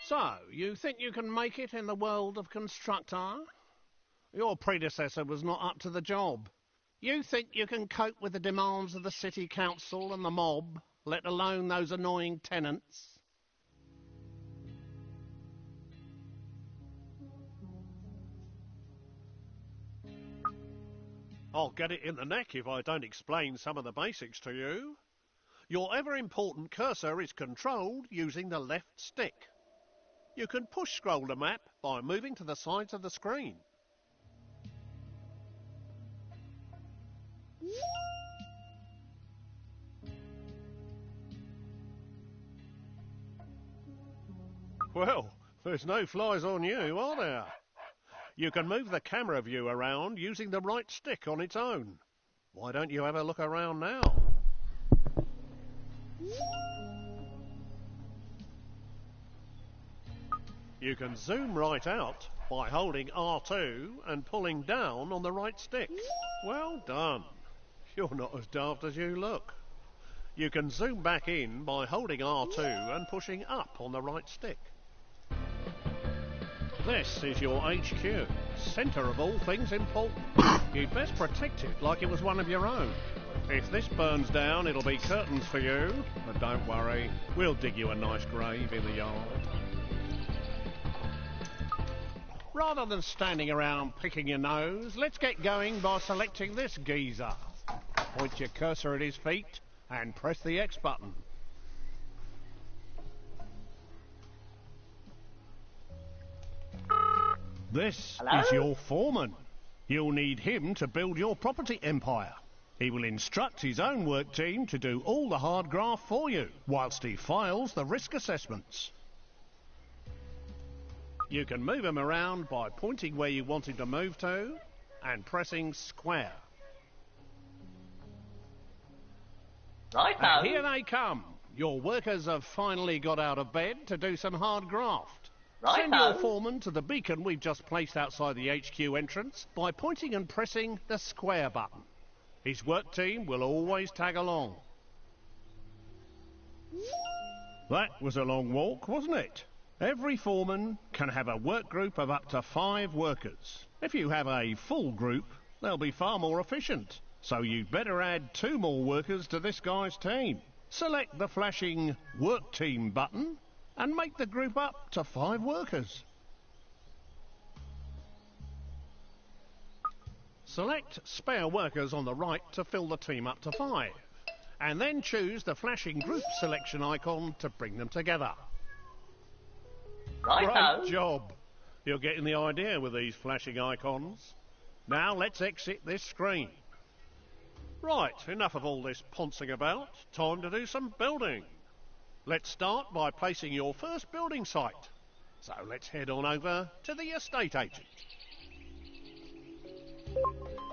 So, you think you can make it in the world of Constructor? Your predecessor was not up to the job. You think you can cope with the demands of the city council and the mob, let alone those annoying tenants? I'll get it in the neck if I don't explain some of the basics to you. Your ever-important cursor is controlled using the left stick. You can push scroll the map by moving to the sides of the screen. Well, there's no flies on you, are there? You can move the camera view around using the right stick on its own. Why don't you have a look around now? You can zoom right out by holding R2 and pulling down on the right stick. Well done. You're not as daft as you look. You can zoom back in by holding R2 and pushing up on the right stick. This is your HQ, centre of all things important. You'd best protect it like it was one of your own. If this burns down, it'll be curtains for you, but don't worry, we'll dig you a nice grave in the yard. Rather than standing around picking your nose, let's get going by selecting this geezer. Point your cursor at his feet and press the X button. This is your foreman. You'll need him to build your property empire. He will instruct his own work team to do all the hard graft for you, whilst he files the risk assessments. You can move him around by pointing where you want him to move to and pressing square. And here they come. Your workers have finally got out of bed to do some hard graft. Send your foreman to the beacon we've just placed outside the HQ entrance by pointing and pressing the square button. His work team will always tag along. That was a long walk, wasn't it? Every foreman can have a work group of up to 5 workers. If you have a full group, they'll be far more efficient. So you'd better add 2 more workers to this guy's team. Select the flashing Work Team button and make the group up to 5 workers. Select spare workers on the right to fill the team up to 5, and then choose the flashing group selection icon to bring them together. Great job! You're getting the idea with these flashing icons. Now let's exit this screen. Right, enough of all this poncing about. Time to do some building. Let's start by placing your first building site. So let's head on over to the estate agent.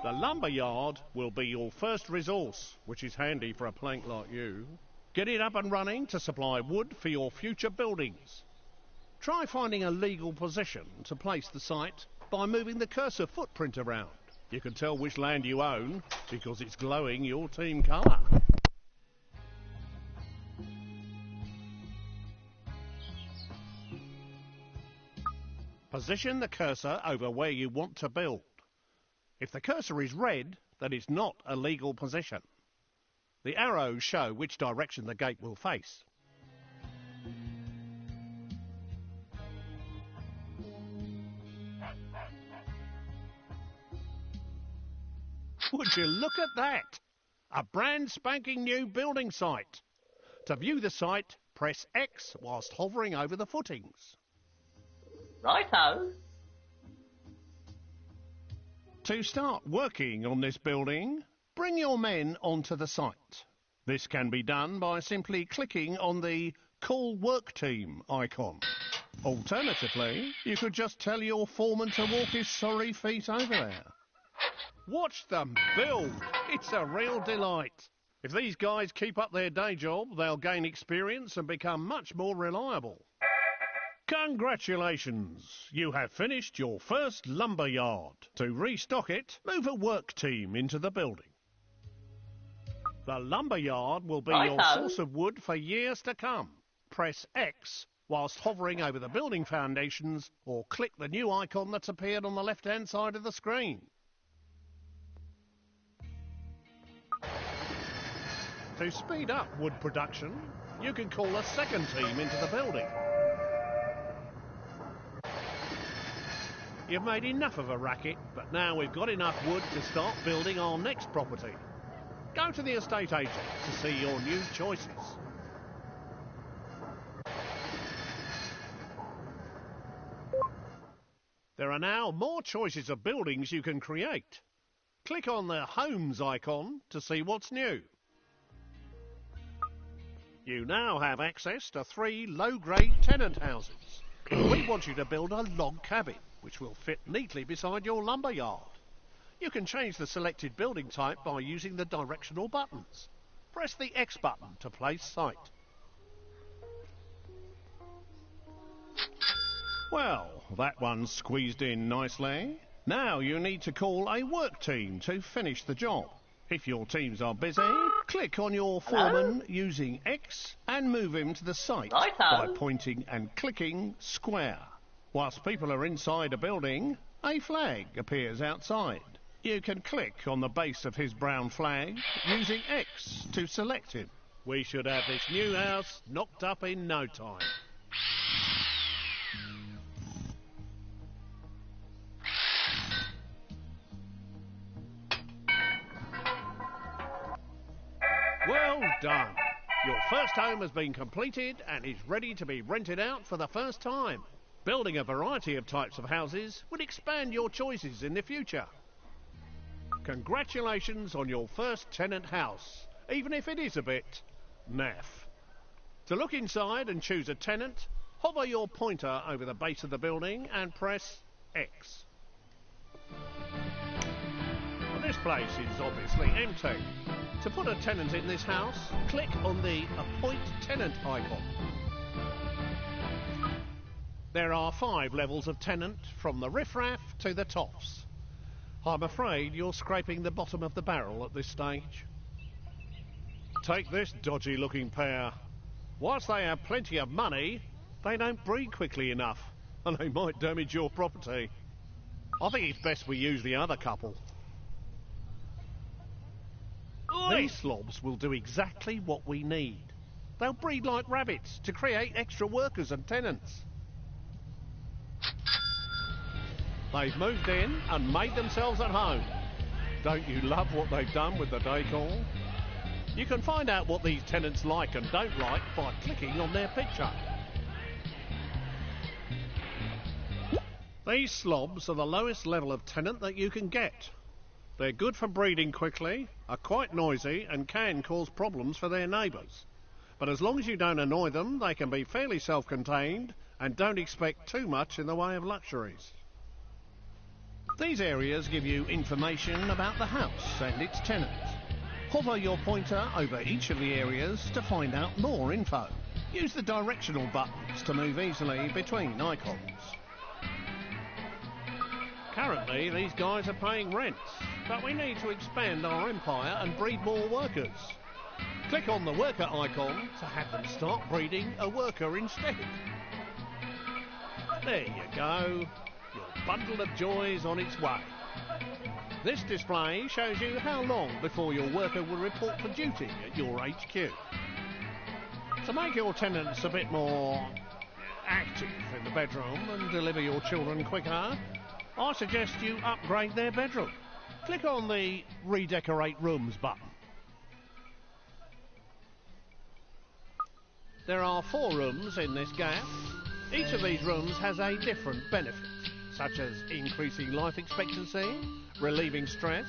The lumber yard will be your first resource, which is handy for a plank like you. Get it up and running to supply wood for your future buildings. Try finding a legal position to place the site by moving the cursor footprint around. You can tell which land you own because it's glowing your team colour. Position the cursor over where you want to build. If the cursor is red, then it's not a legal position. The arrows show which direction the gate will face. Would you look at that? A brand spanking new building site. To view the site, press X whilst hovering over the footings. Righto. To start working on this building, bring your men onto the site. This can be done by simply clicking on the Call Work Team icon. Alternatively, you could just tell your foreman to walk his sorry feet over there. Watch them build. It's a real delight. If these guys keep up their day job, they'll gain experience and become much more reliable. Congratulations! You have finished your first lumber yard. To restock it, move a work team into the building. The lumber yard will be your source of wood for years to come. Press X whilst hovering over the building foundations, or click the new icon that's appeared on the left-hand side of the screen. To speed up wood production, you can call a second team into the building. You've made enough of a racket, but now we've got enough wood to start building our next property. Go to the estate agent to see your new choices. There are now more choices of buildings you can create. Click on the Homes icon to see what's new. You now have access to 3 low-grade tenant houses. We want you to build a log cabin, which will fit neatly beside your lumber yard. You can change the selected building type by using the directional buttons. Press the X button to place site. Well, that one's squeezed in nicely. Now you need to call a work team to finish the job. If your teams are busy, click on your foreman using X and move him to the site by pointing and clicking square. Whilst people are inside a building, a flag appears outside. You can click on the base of his brown flag using X to select him. We should have this new house knocked up in no time. Well done. Your first home has been completed and is ready to be rented out for the first time. Building a variety of types of houses will expand your choices in the future. Congratulations on your first tenant house, even if it is a bit naff. To look inside and choose a tenant, hover your pointer over the base of the building and press X. Well, this place is obviously empty. To put a tenant in this house, click on the Appoint Tenant icon. There are 5 levels of tenant, from the riffraff to the toffs. I'm afraid you're scraping the bottom of the barrel at this stage. Take this dodgy looking pair. Whilst they have plenty of money, they don't breed quickly enough, and they might damage your property. I think it's best we use the other couple. These slobs will do exactly what we need. They'll breed like rabbits to create extra workers and tenants. They've moved in and made themselves at home. Don't you love what they've done with the decor? You can find out what these tenants like and don't like by clicking on their picture. These slobs are the lowest level of tenant that you can get. They're good for breeding quickly, are quite noisy and can cause problems for their neighbours. But as long as you don't annoy them, they can be fairly self-contained and don't expect too much in the way of luxuries. These areas give you information about the house and its tenants. Hover your pointer over each of the areas to find out more info. Use the directional buttons to move easily between icons. Currently, these guys are paying rents, but we need to expand our empire and breed more workers. Click on the worker icon to have them start breeding a worker instead. There you go. Your bundle of joy is on its way. This display shows you how long before your worker will report for duty at your HQ. To make your tenants a bit more active in the bedroom and deliver your children quicker, I suggest you upgrade their bedroom. Click on the Redecorate Rooms button. There are 4 rooms in this gap. Each of these rooms has a different benefit, such as increasing life expectancy, relieving stress,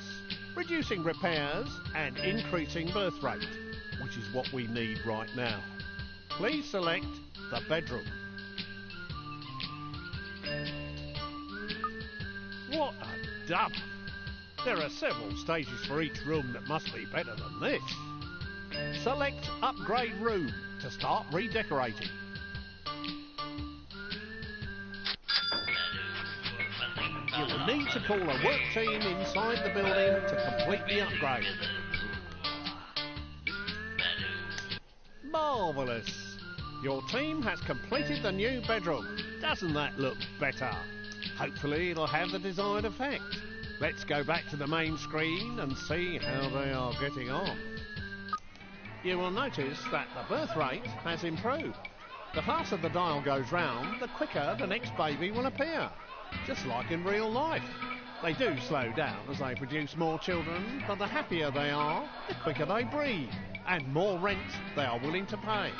reducing repairs and increasing birth rate, which is what we need right now. Please select the bedroom. What a dump! There are several stages for each room that must be better than this. Select Upgrade Room to start redecorating. You will need to call a work team inside the building to complete the upgrade. Marvellous! Your team has completed the new bedroom. Doesn't that look better? Hopefully it'll have the desired effect. Let's go back to the main screen and see how they are getting on. You will notice that the birth rate has improved. The faster the dial goes round, the quicker the next baby will appear. Just like in real life. They do slow down as they produce more children, but the happier they are, the quicker they breed, and more rent they are willing to pay.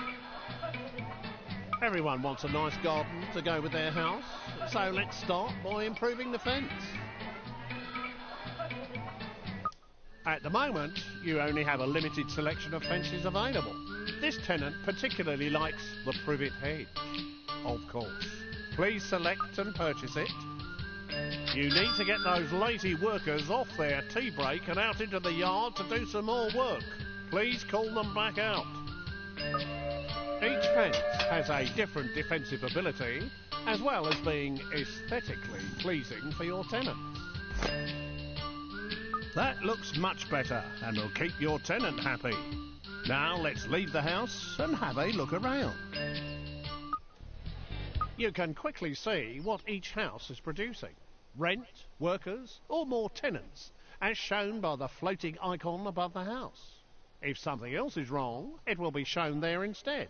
Everyone wants a nice garden to go with their house, so let's start by improving the fence. At the moment, you only have a limited selection of fences available. This tenant particularly likes the privet hedge, of course. Please select and purchase it. You need to get those lazy workers off their tea break and out into the yard to do some more work. Please call them back out. Each fence has a different defensive ability, as well as being aesthetically pleasing for your tenants. That looks much better and will keep your tenant happy. Now let's leave the house and have a look around. You can quickly see what each house is producing. Rent, workers, or more tenants, as shown by the floating icon above the house. If something else is wrong, it will be shown there instead.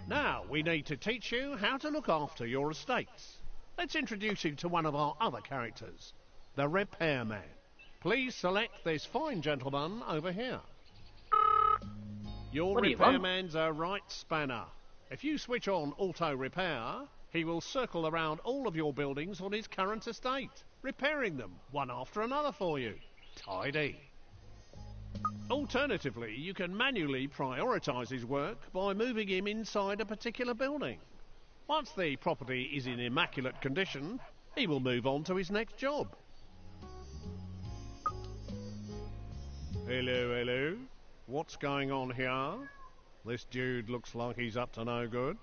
Now we need to teach you how to look after your estates. Let's introduce you to one of our other characters, the repairman. Please select this fine gentleman over here. Your repairman's a right spanner. If you switch on auto repair, he will circle around all of your buildings on his current estate, repairing them one after another for you. Tidy. Alternatively, you can manually prioritise his work by moving him inside a particular building. Once the property is in immaculate condition, he will move on to his next job. Hello, hello. What's going on here? This dude looks like he's up to no good.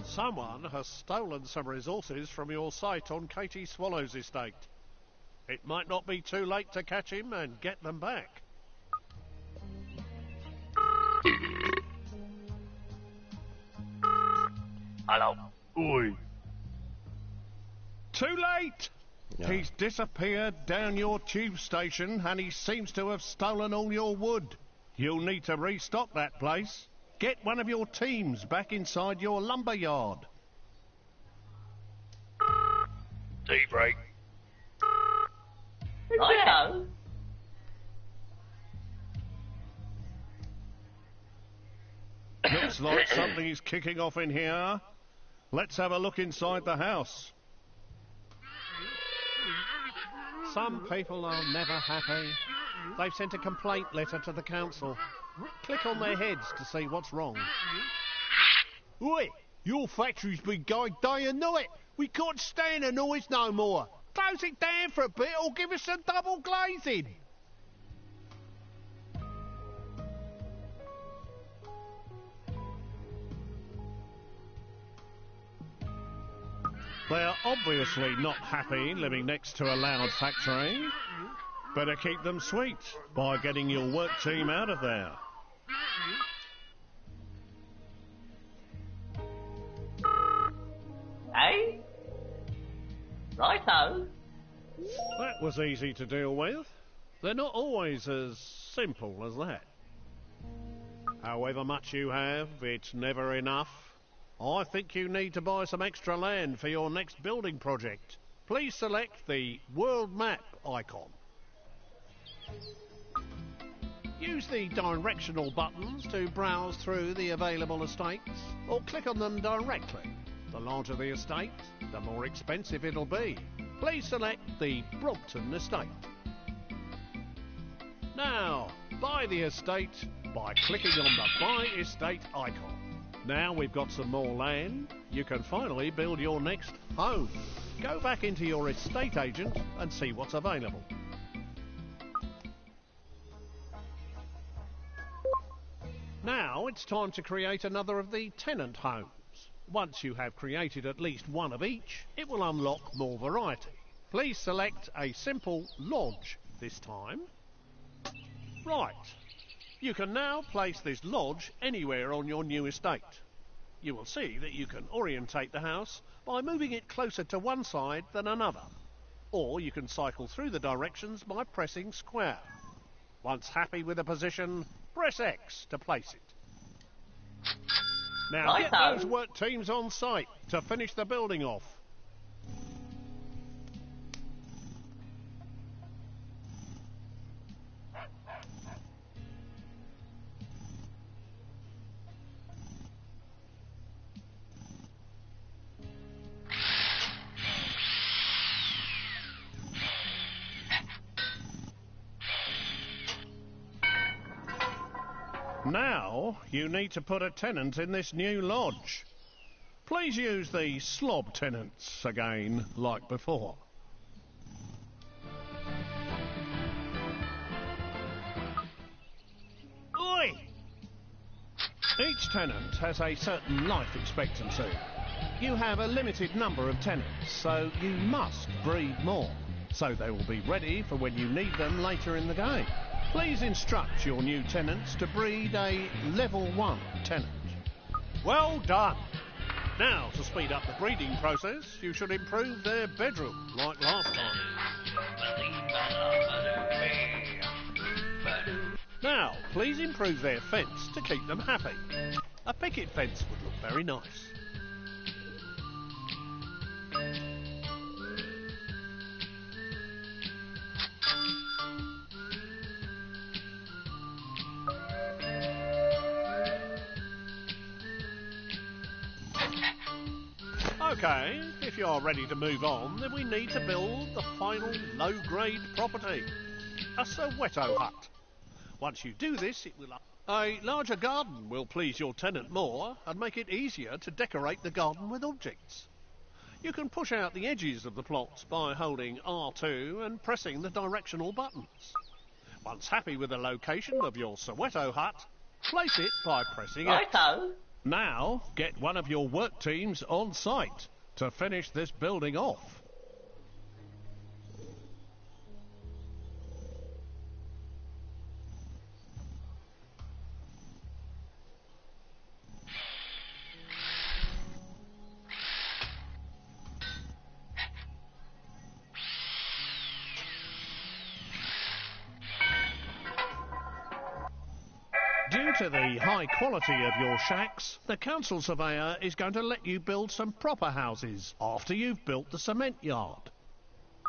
Someone has stolen some resources from your site on Katie Swallow's estate. It might not be too late to catch him and get them back. Hello. Oi. Too late! Yeah. He's disappeared down your tube station and he seems to have stolen all your wood. You'll need to restock that place. Get one of your teams back inside your lumber yard. Tea break. Righto. Looks like something is kicking off in here. Let's have a look inside the house. Some people are never happy. They've sent a complaint letter to the council. Click on their heads to see what's wrong. Oi! Your factory's been going day and night. We can't stand the noise no more. Close it down for a bit or give us some double glazing. They're obviously not happy living next to a loud factory. Better keep them sweet by getting your work team out of there. Hey? Righto. That was easy to deal with. They're not always as simple as that. However much you have, it's never enough. I think you need to buy some extra land for your next building project. Please select the world map icon. Use the directional buttons to browse through the available estates, or click on them directly. The larger the estate, the more expensive it'll be. Please select the Brompton estate. Now, buy the estate by clicking on the Buy Estate icon. Now we've got some more land, you can finally build your next home. Go back into your estate agent and see what's available. Now it's time to create another of the tenant homes. Once you have created at least one of each, it will unlock more variety. Please select a simple lodge this time. Right. You can now place this lodge anywhere on your new estate. You will see that you can orientate the house by moving it closer to one side than another. Or you can cycle through the directions by pressing square. Once happy with the position, press X to place it. Now get those work teams on site to finish the building off. Now, you need to put a tenant in this new lodge. Please use the slob tenants again, like before. Oi! Each tenant has a certain life expectancy. You have a limited number of tenants, so you must breed more, so they will be ready for when you need them later in the game. Please instruct your new tenants to breed a level 1 tenant. Well done! Now, to speed up the breeding process, you should improve their bedroom, like last time. Now, please improve their fence to keep them happy. A picket fence would look very nice. Okay, if you are ready to move on, then we need to build the final low-grade property, a Soweto hut. Once you do this, it will... A larger garden will please your tenant more and make it easier to decorate the garden with objects. You can push out the edges of the plot by holding R2 and pressing the directional buttons. Once happy with the location of your Soweto hut, place it by pressing X. Now, get one of your work teams on site to finish this building off. Due to the high quality of your shacks, the council surveyor is going to let you build some proper houses after you've built the cement yard.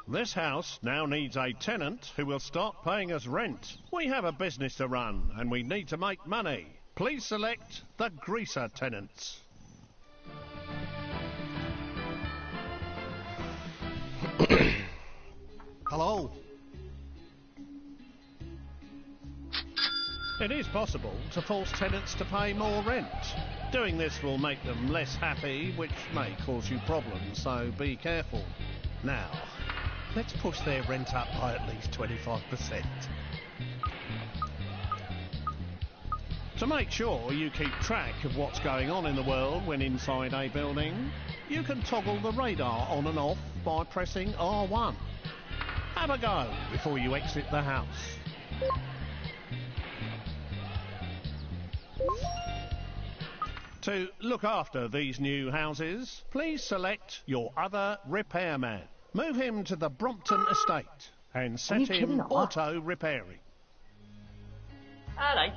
This house now needs a tenant who will start paying us rent. We have a business to run and we need to make money. Please select the greaser tenants. Hello? It is possible to force tenants to pay more rent. Doing this will make them less happy, which may cause you problems, so be careful. Now, let's push their rent up by at least 25%. To make sure you keep track of what's going on in the world when inside a building, you can toggle the radar on and off by pressing R1. Have a go before you exit the house. To look after these new houses, please select your other repairman. Move him to the Brompton estate and set him auto-repairing. Hello.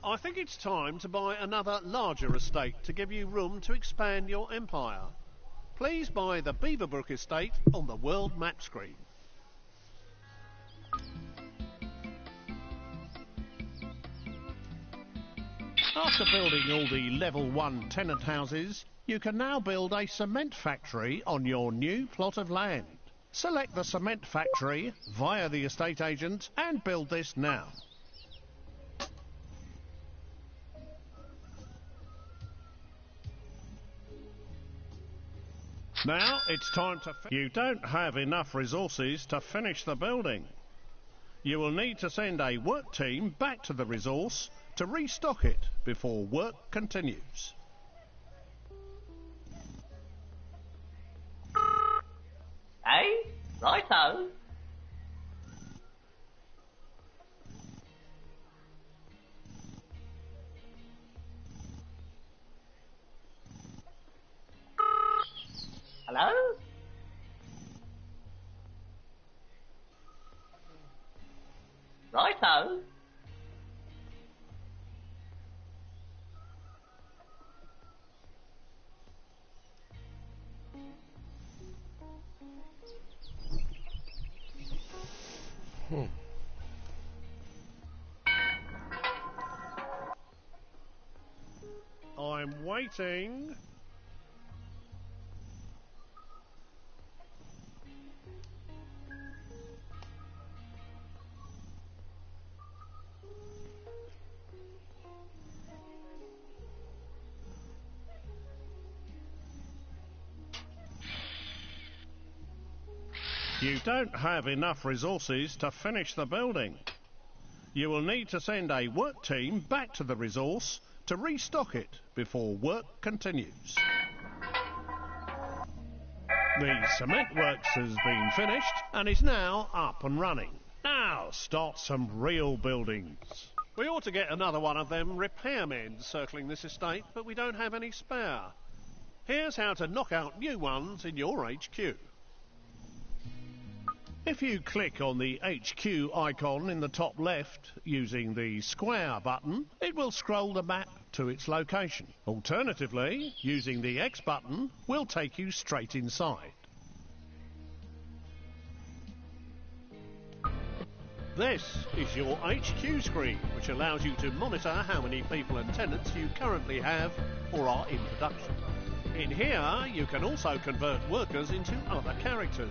I think it's time to buy another larger estate to give you room to expand your empire. Please buy the Beaverbrook estate on the world map screen. After building all the level 1 tenant houses, you can now build a cement factory on your new plot of land. Select the cement factory via the estate agent and build this now. Now it's time to... You don't have enough resources to finish the building. You will need to send a work team back to the resource to restock it before work continues. Hey, righto. Hello? Righto. I'm waiting. You don't have enough resources to finish the building. You will need to send a work team back to the resource to restock it before work continues. The cement works has been finished and is now up and running. Now start some real buildings. We ought to get another one of them repairmen circling this estate, but we don't have any spare. Here's how to knock out new ones in your HQ. If you click on the HQ icon in the top left using the square button, it will scroll the map to its location. Alternatively, using the X button will take you straight inside. This is your HQ screen, which allows you to monitor how many people and tenants you currently have or are in production. In here, you can also convert workers into other characters.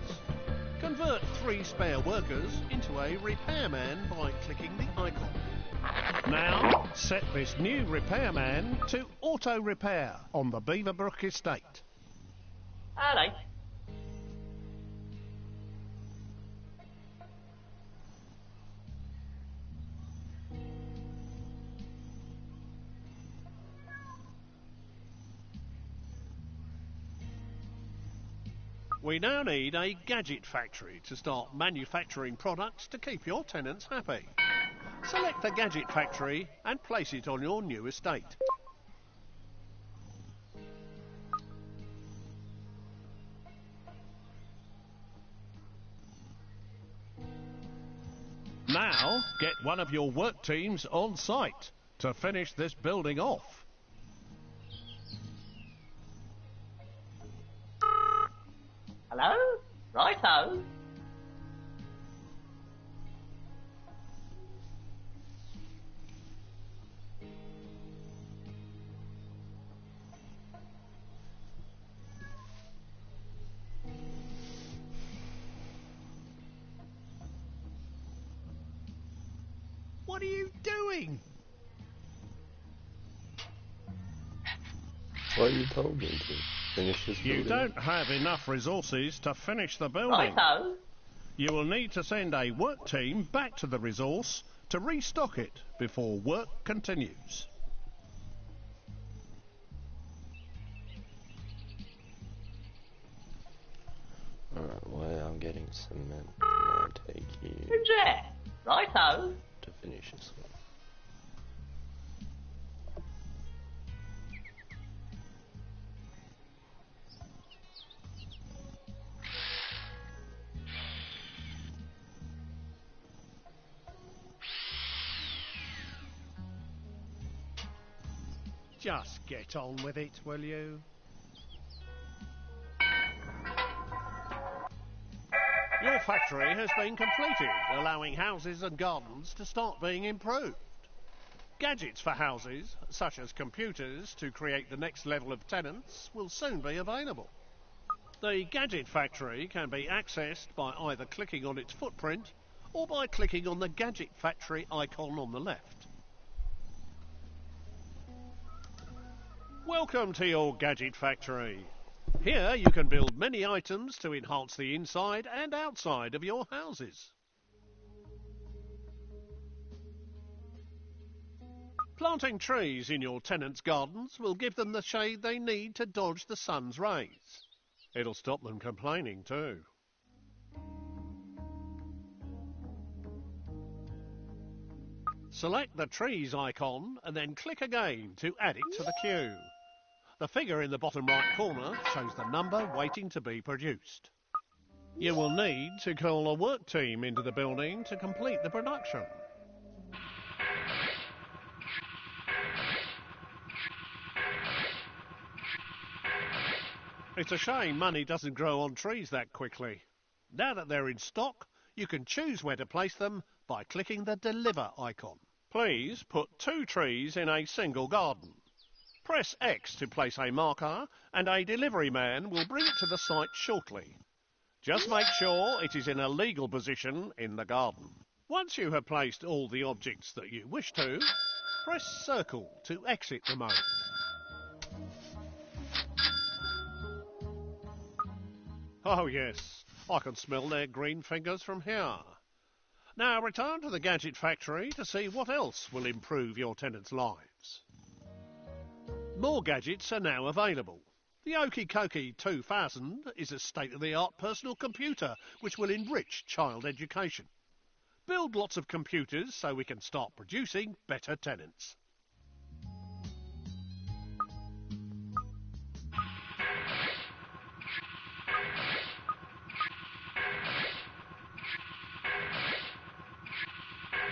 Convert 3 spare workers into a repairman by clicking the icon. Now, set this new repairman to auto repair on the Beaverbrook estate. Hello. We now need a gadget factory to start manufacturing products to keep your tenants happy. Select the gadget factory and place it on your new estate. Now, get one of your work teams on site to finish this building off. Hello? Righto. What are you doing? What you told me to finish this You building. don't have enough resources to finish the building. Righto. You will need to send a work team back to the resource to restock it before work continues. Alright, well, I'm getting cement. I'll take you Who's there? Righto. to finish this one. Just get on with it, will you? Your factory has been completed, allowing houses and gardens to start being improved. Gadgets for houses, such as computers to create the next level of tenants, will soon be available. The gadget factory can be accessed by either clicking on its footprint or by clicking on the gadget factory icon on the left. Welcome to your gadget factory. Here you can build many items to enhance the inside and outside of your houses. Planting trees in your tenants' gardens will give them the shade they need to dodge the sun's rays. It'll stop them complaining too. Select the trees icon and then click again to add it to the queue. The figure in the bottom right corner shows the number waiting to be produced. You will need to call a work team into the building to complete the production. It's a shame money doesn't grow on trees that quickly. Now that they're in stock, you can choose where to place them by clicking the Deliver icon. Please put 2 trees in a single garden. Press X to place a marker and a delivery man will bring it to the site shortly. Just make sure it is in a legal position in the garden. Once you have placed all the objects that you wish to, press Circle to exit the mode. Oh yes, I can smell their green fingers from here. Now return to the gadget factory to see what else will improve your tenants' lives. More gadgets are now available. The Okie Kokie 2000 is a state-of-the-art personal computer which will enrich child education. Build lots of computers so we can start producing better tenants.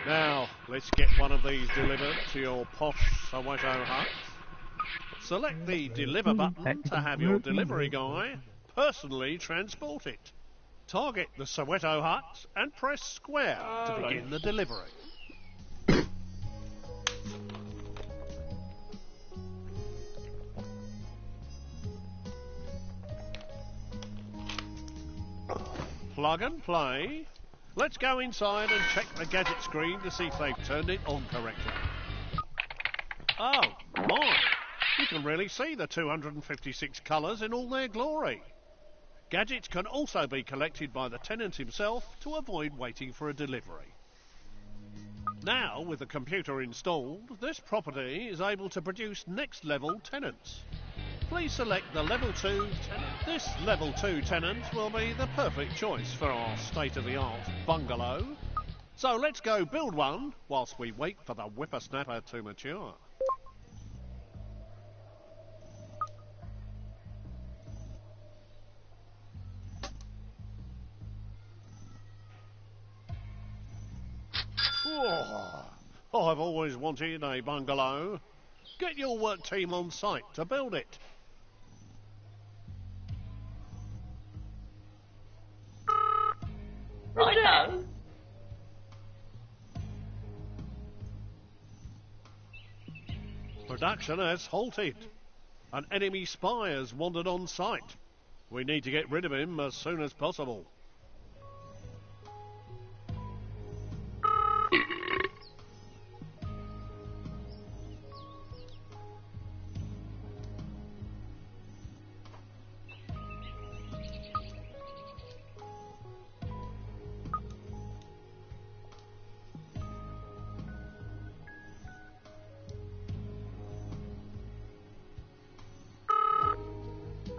Now, let's get one of these delivered to your posh Soweto hut. Select the Deliver button to have your delivery guy personally transport it. Target the Soweto hut and press Square to begin the delivery. Plug and play. Let's go inside and check the gadget screen to see if they've turned it on correctly. Oh, my! You can really see the 256 colours in all their glory. Gadgets can also be collected by the tenant himself to avoid waiting for a delivery. Now, with the computer installed, this property is able to produce next level tenants. Please select the level 2 tenant. This level 2 tenant will be the perfect choice for our state-of-the-art bungalow. So let's go build one whilst we wait for the whippersnapper to mature. I've always wanted a bungalow. Get your work team on site to build it. Righto. Production has halted. An enemy spy has wandered on site. We need to get rid of him as soon as possible.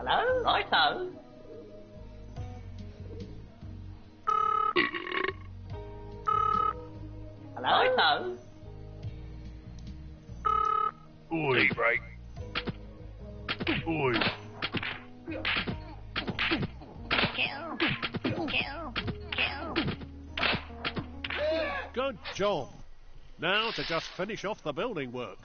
Hello? Righto. Hello? Righto. Oi, break. Oi. Good job. Now to just finish off the building work.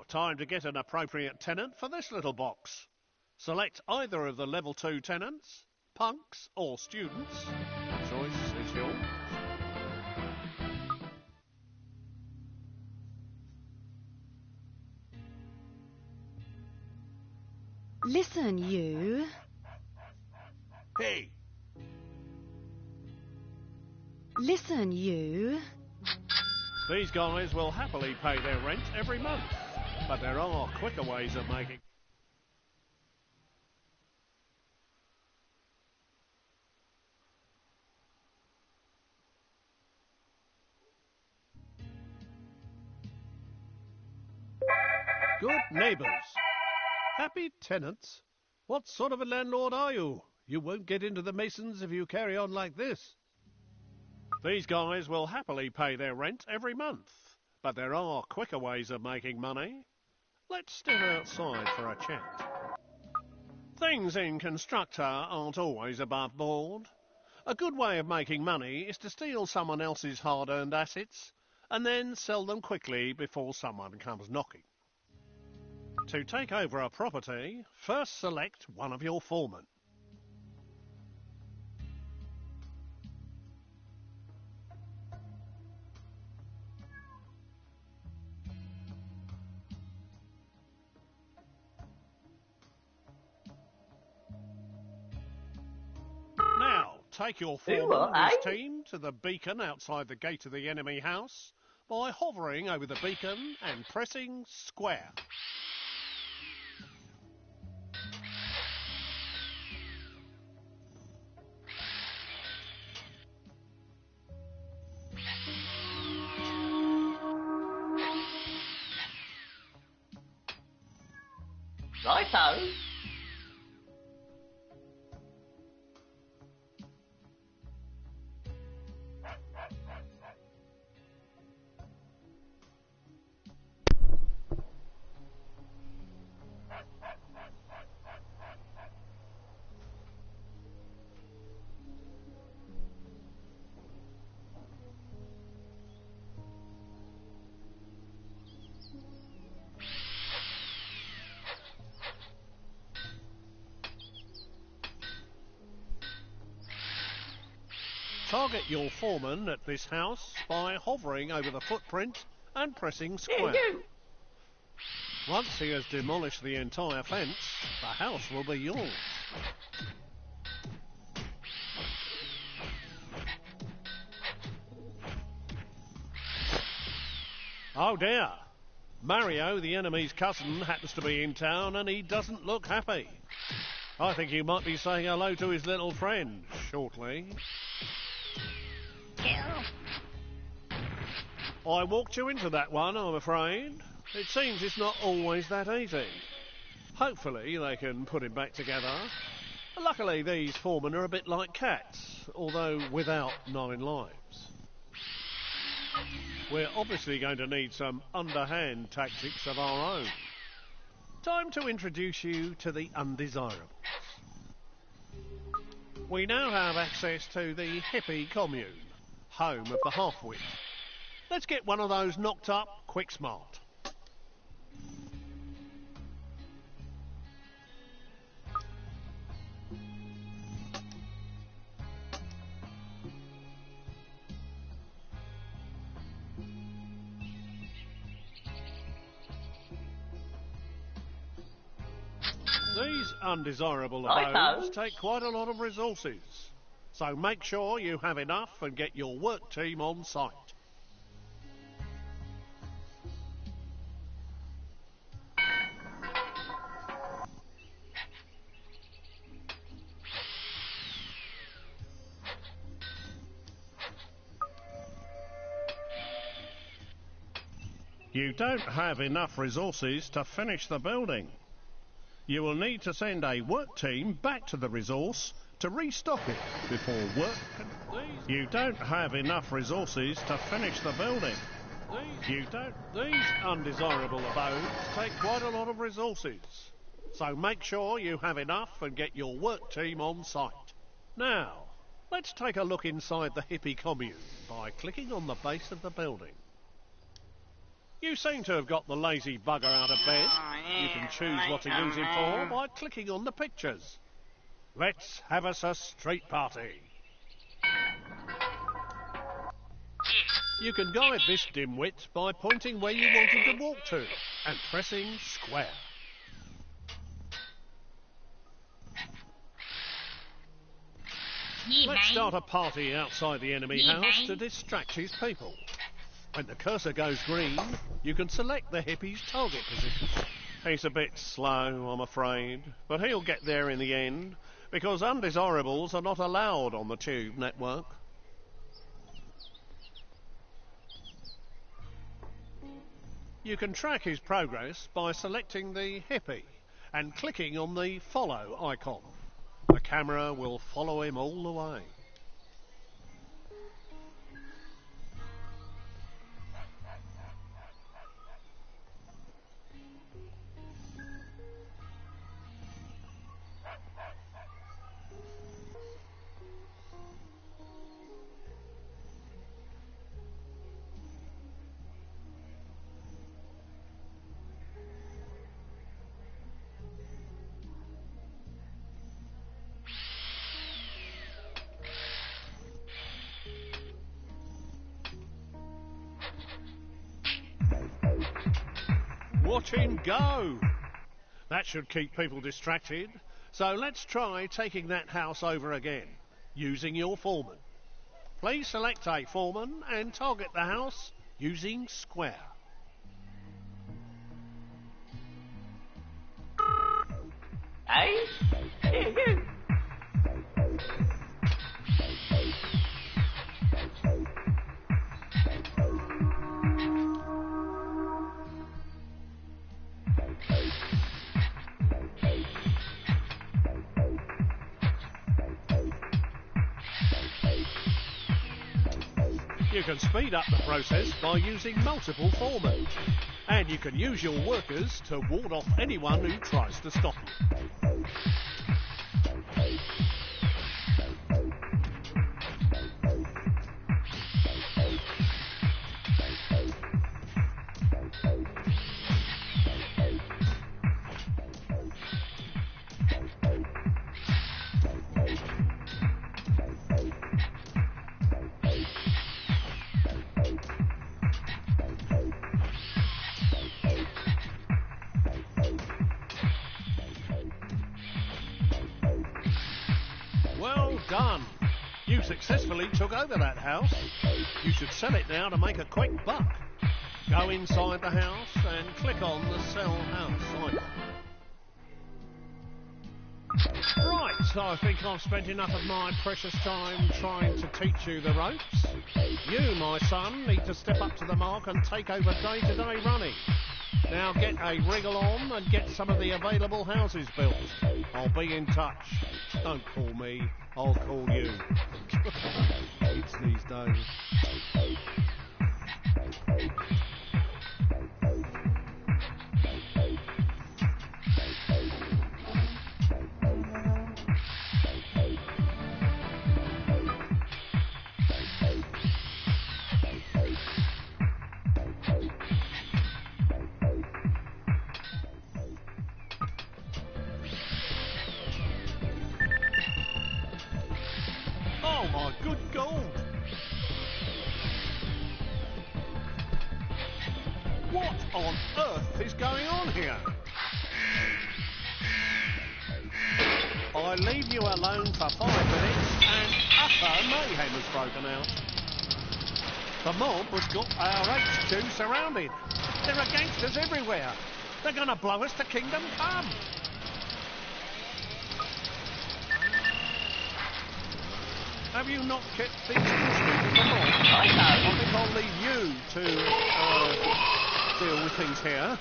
time to get an appropriate tenant for this little box. Select either of the level 2 tenants, punks or students. The choice is yours. Listen, you. Hey, Listen, you. These guys will happily pay their rent every month, but there are quicker ways of making... Good neighbours. Happy tenants. What sort of a landlord are you? You won't get into the Masons if you carry on like this. These guys will happily pay their rent every month, but there are quicker ways of making money. Let's step outside for a chat. Things in Constructor aren't always above board. A good way of making money is to steal someone else's hard-earned assets and then sell them quickly before someone comes knocking. To take over a property, first select one of your foremen. Now, take your foreman and his team to the beacon outside the gate of the enemy house by hovering over the beacon and pressing square. Righto. Target your foreman at this house by hovering over the footprint and pressing square. Once he has demolished the entire fence, the house will be yours. Oh dear! Mario, the enemy's cousin, happens to be in town and he doesn't look happy. I think he might be saying hello to his little friend shortly. I walked you into that one, I'm afraid. It seems it's not always that easy. Hopefully they can put him back together. Luckily these foremen are a bit like cats, although without 9 lives. We're obviously going to need some underhand tactics of our own. Time to introduce you to the undesirables. We now have access to the hippie commune, home of the half-wit. Let's get one of those knocked up quick smart. These undesirable abodes take quite a lot of resources, so make sure you have enough and get your work team on site. You don't have enough resources to finish the building. You will need to send a work team back to the resource to restock it before work can... You don't have enough resources to finish the building. These undesirable abodes take quite a lot of resources, so make sure you have enough and get your work team on site. Now, let's take a look inside the hippie commune by clicking on the base of the building. You seem to have got the lazy bugger out of bed. You can choose what to use him for by clicking on the pictures. Let's have us a street party. You can guide this dimwit by pointing where you want him to walk to and pressing square. Let's start a party outside the enemy house to distract his people. When the cursor goes green, you can select the hippie's target position. He's a bit slow, I'm afraid, but he'll get there in the end, because undesirables are not allowed on the Tube network. You can track his progress by selecting the hippie and clicking on the follow icon. The camera will follow him all the way. Watch him go! That should keep people distracted. So let's try taking that house over again, using your foreman. Please select a foreman and target the house using square. Hey? Here, you. You can speed up the process by using multiple foremen. And you can use your workers to ward off anyone who tries to stop you. Well done. You successfully took over that house. You should sell it now to make a quick buck. Go inside the house and click on the sell house icon. Right, I think I've spent enough of my precious time trying to teach you the ropes. You, my son, need to step up to the mark and take over day-to-day running. Now get a wriggle on and get some of the available houses built. I'll be in touch. Don't call me, I'll call you. Kids these days. Oh my good God! What on earth is going on here? I leave you alone for 5 minutes and utter mayhem has broken out. The mob has got our HQ surrounded. There are gangsters everywhere. They're going to blow us to kingdom come. Have you not kept things peaceful with the mob? I know. I think I'll leave you to deal with things here.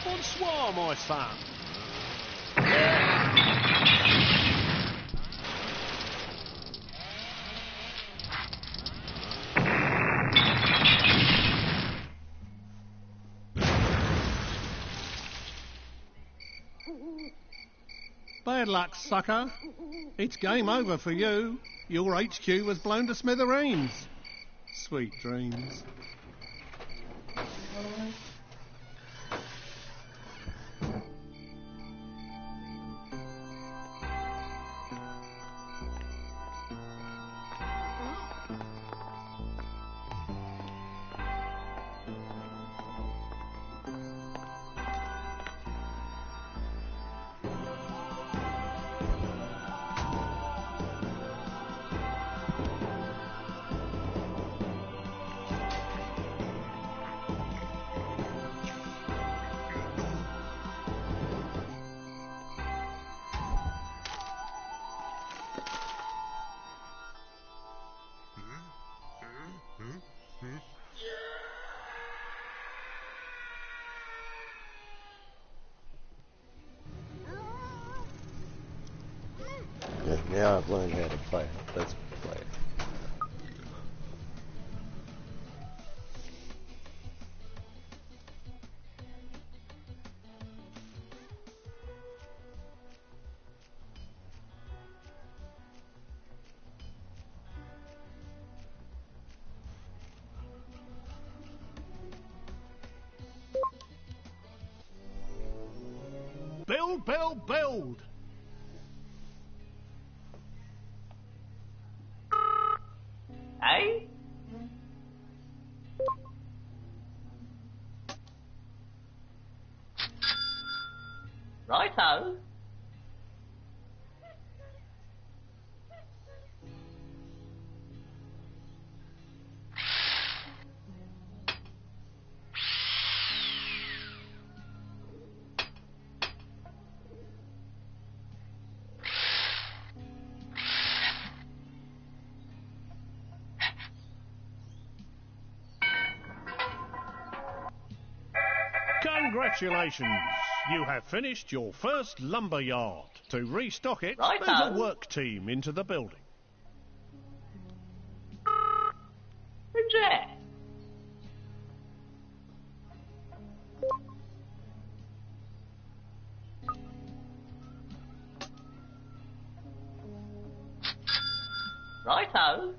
Bonsoir, my son. Bad luck, sucker. It's game over for you. Your HQ was blown to smithereens. Sweet dreams. Now I've learned how to play it. Let's play it. Build, build, build. Eh? Righto. Congratulations! You have finished your first lumber yard. To restock it, Righto. move a work team into the building. Who's that? Righto.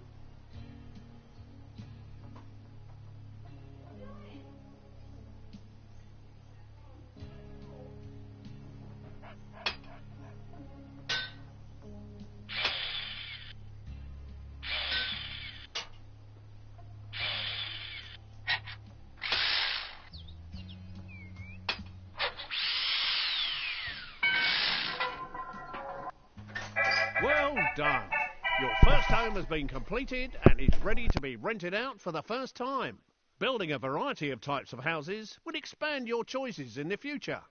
Well done. Your first home has been completed and is ready to be rented out for the first time. Building a variety of types of houses would expand your choices in the future.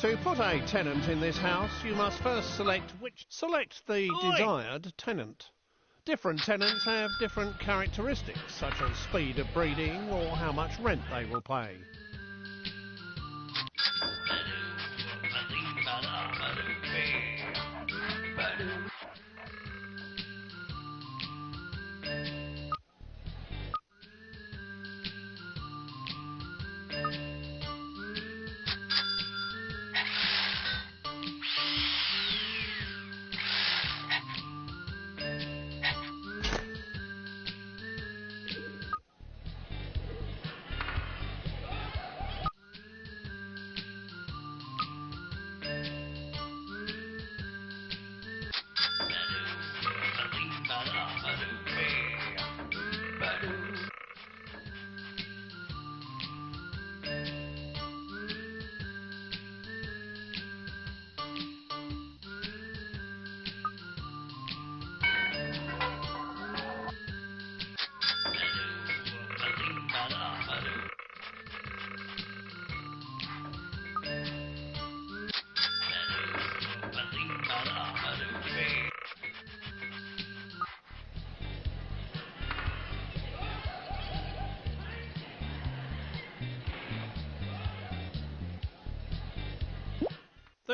To put a tenant in this house, you must first select the desired tenant. Different tenants have different characteristics, such as speed of breeding or how much rent they will pay.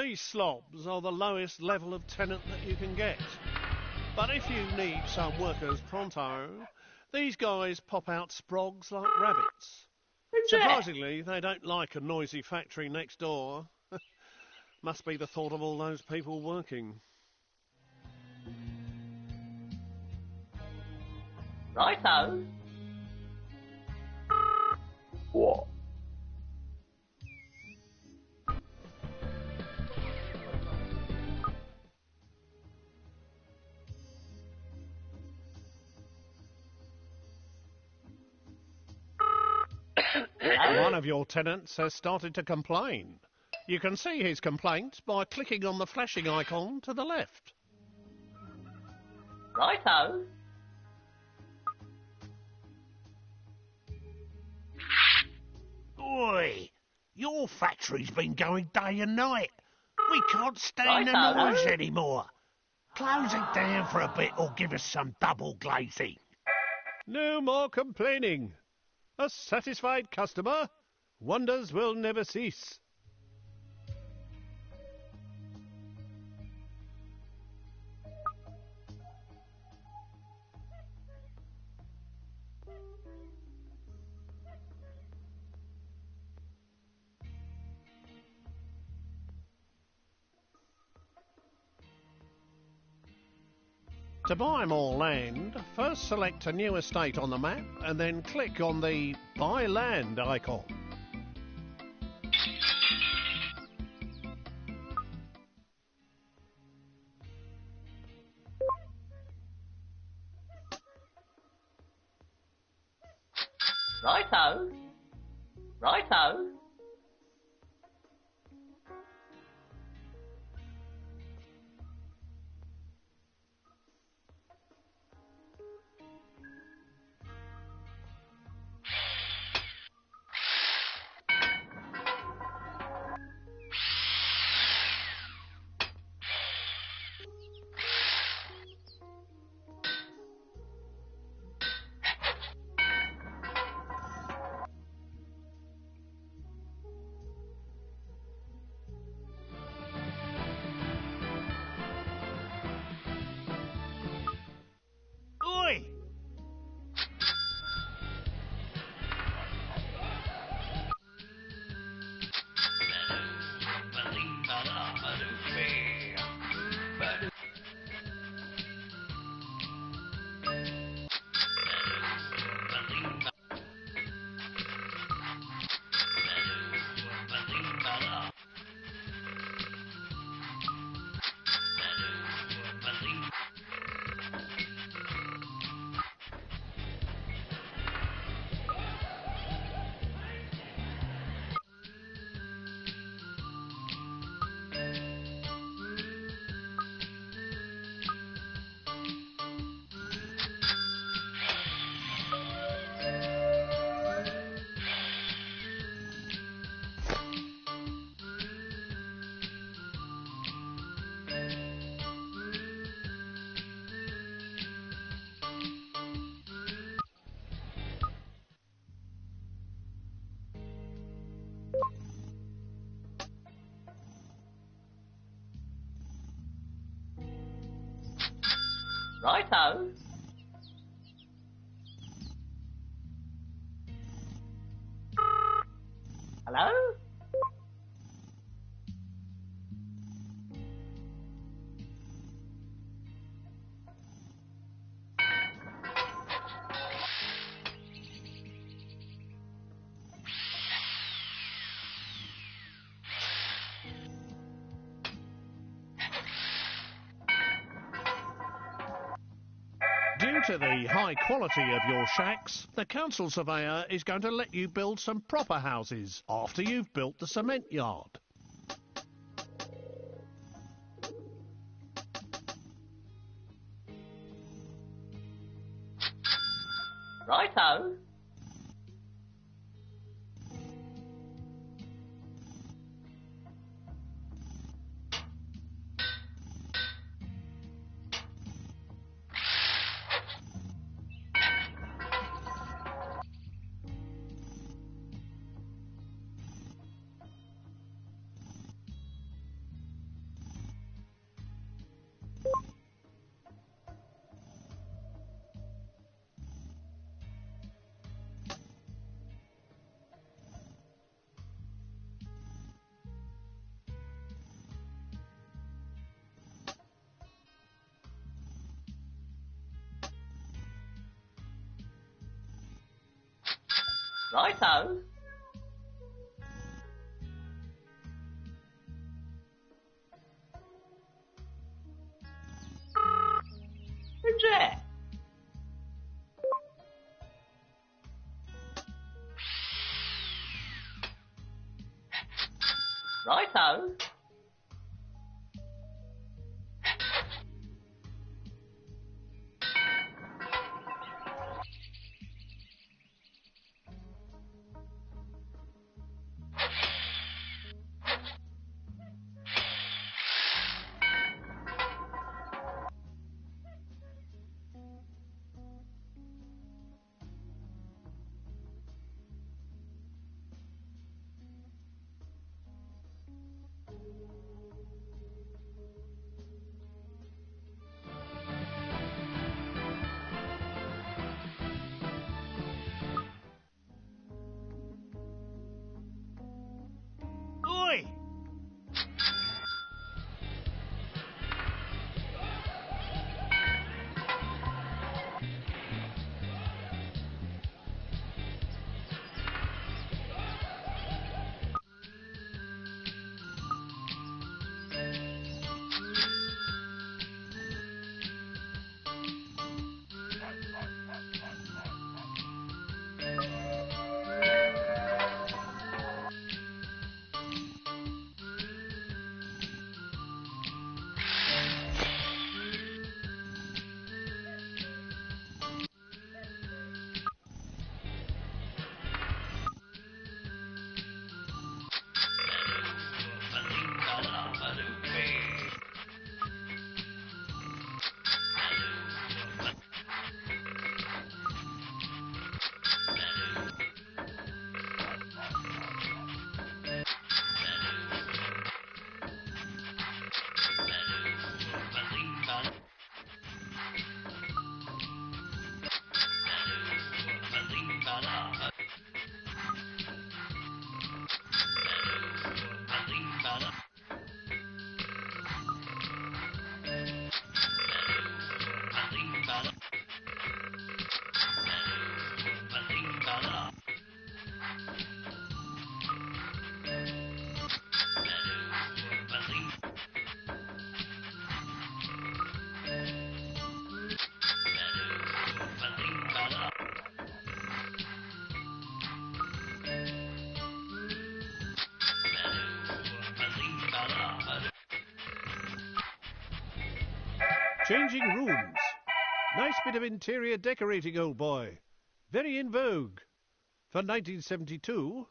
These slobs are the lowest level of tenant that you can get. But if you need some workers pronto, these guys pop out sprogs like rabbits. Who's that? Surprisingly, they don't like a noisy factory next door. Must be the thought of all those people working. Righto. What? One of your tenants has started to complain. You can see his complaint by clicking on the flashing icon to the left. Righto. Oi! Your factory's been going day and night. We can't stand the Righto. noise anymore. Close it down for a bit or give us some double glazing. No more complaining. A satisfied customer, wonders will never cease. To buy more land, first select a new estate on the map and then click on the Buy Land icon. Righto. Righto. Oi! Righto. Hello? Due to the high quality of your shacks, the council surveyor is going to let you build some proper houses after you've built the cement yard. Righto. Righto. Who's there? Righto. Oi! Changing rooms. Nice bit of interior decorating, old boy. Very in vogue. For 1972...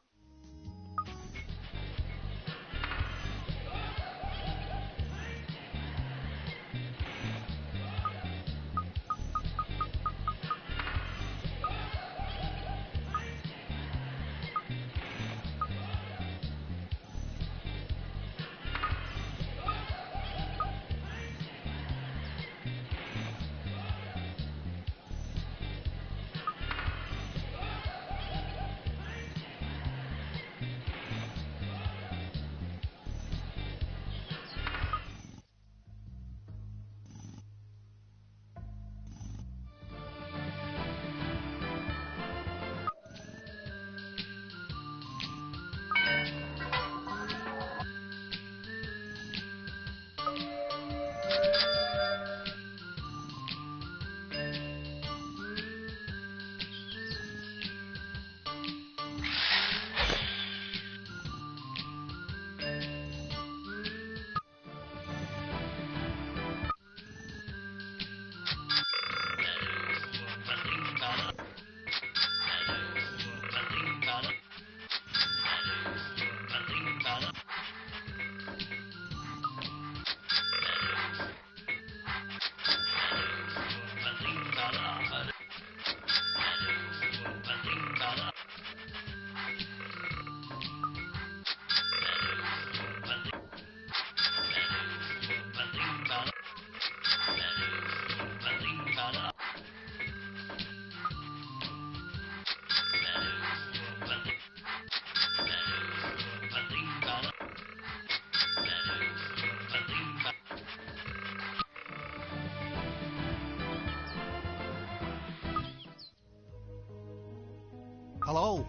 Hello?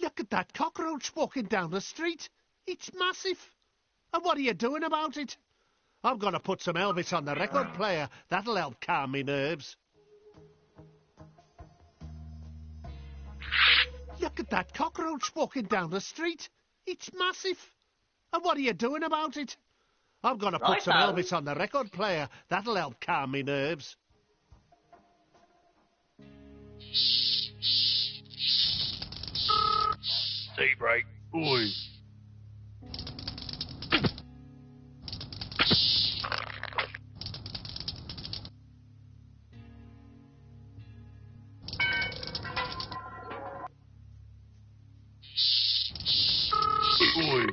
Look at that cockroach walking down the street. It's massive. And what are you doing about it? I'm going to put some Elvis on the record player. That'll help calm me nerves. Look at that cockroach walking down the street. It's massive. And what are you doing about it? I'm going to put some Elvis on the record player. That'll help calm me nerves. Tea break. Oi. Oi.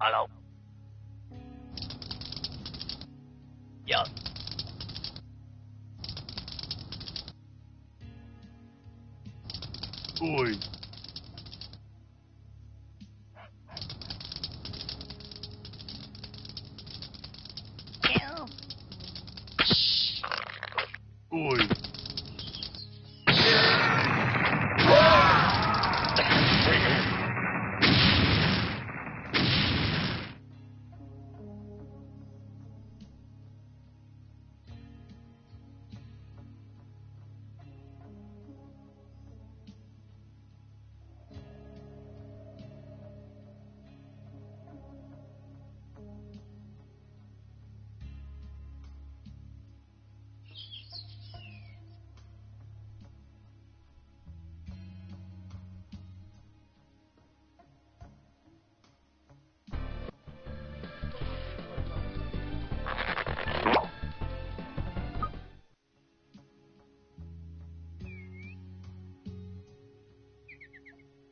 Hello. Yeah. Oi. Oi.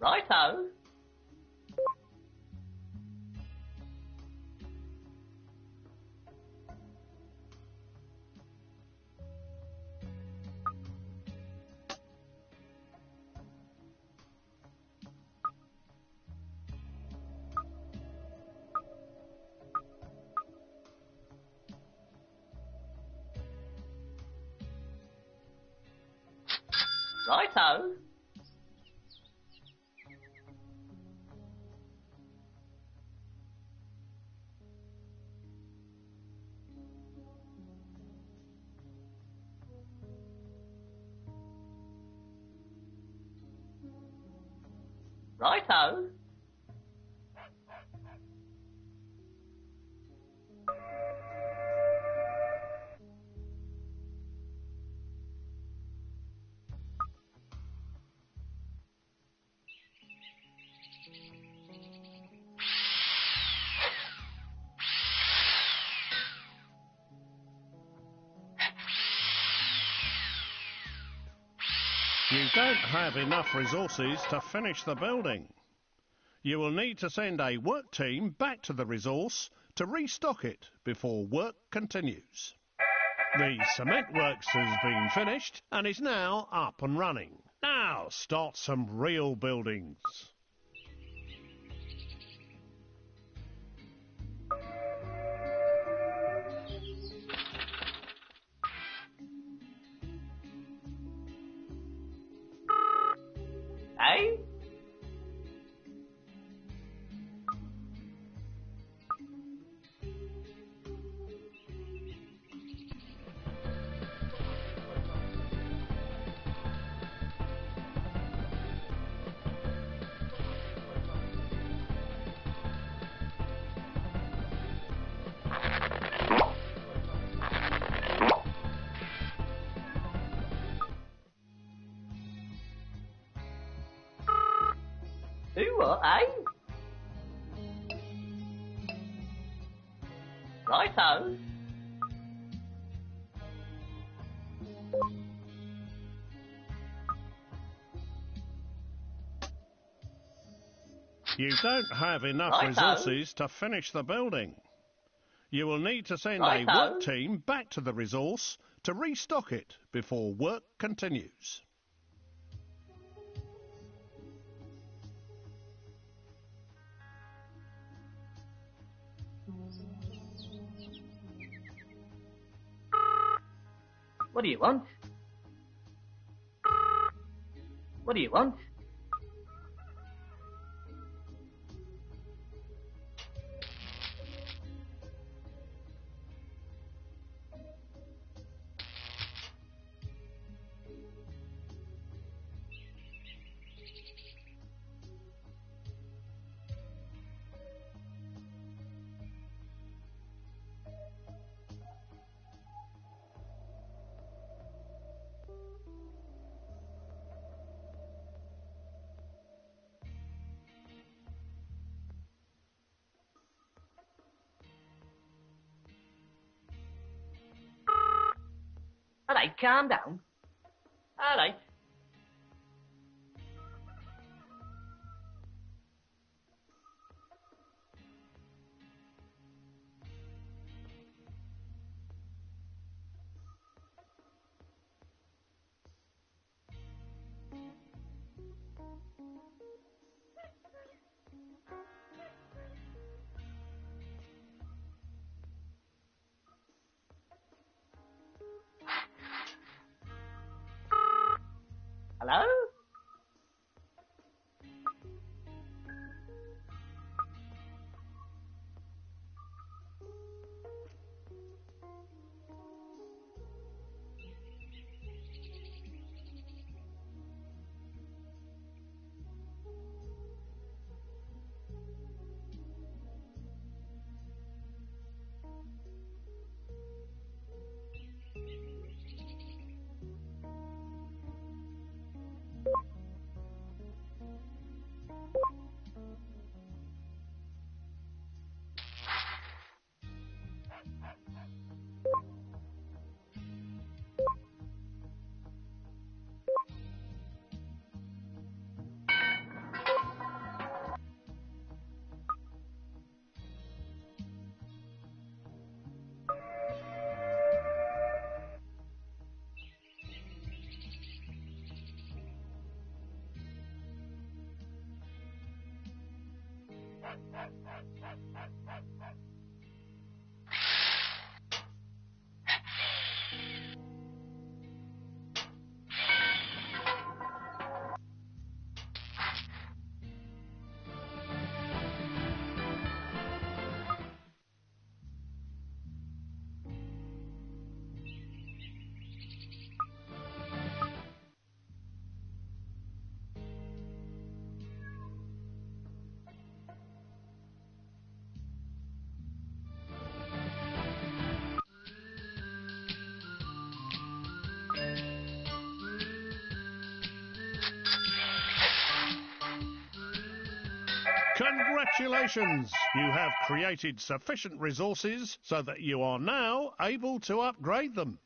Righto. Righto. Righto. You don't have enough resources to finish the building. You will need to send a work team back to the resource to restock it before work continues. The cement works has been finished and is now up and running. Now start some real buildings. Eh? Who what, eh? Righto. You don't have enough Righto. resources to finish the building. You will need to send a Righto. work team back to the resource to restock it before work continues. What do you want? What do you want? Alright, calm down. Alright. Hello? Congratulations! You have created sufficient resources so that you are now able to upgrade them.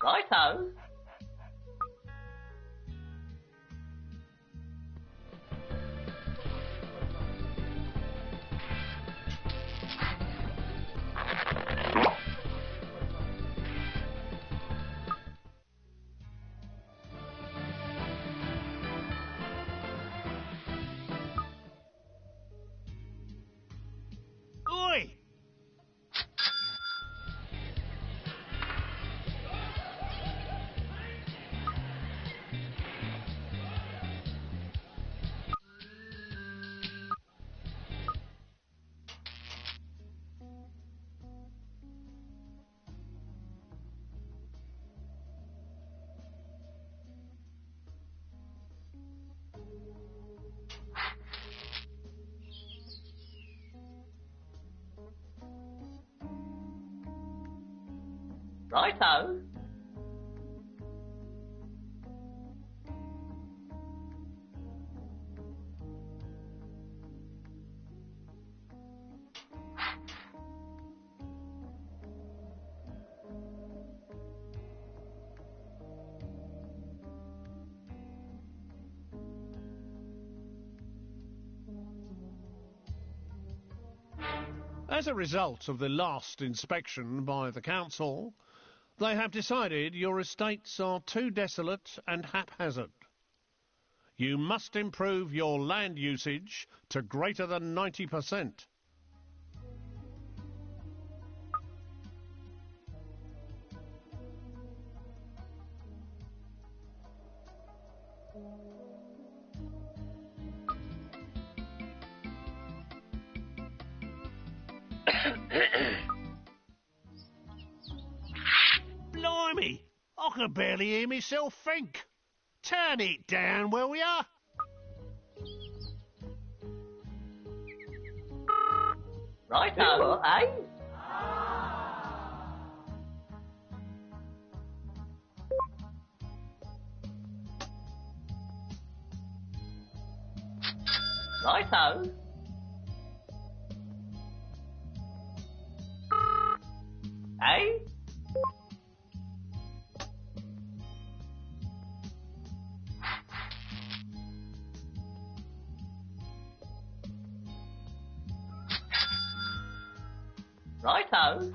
Righto. Righto. As a result of the last inspection by the council, they have decided your estates are too desolate and haphazard. You must improve your land usage to greater than 90%. Blimey! I can barely hear myself think. Turn it down, will ya? Righto, eh? Righto. Eh? Righto.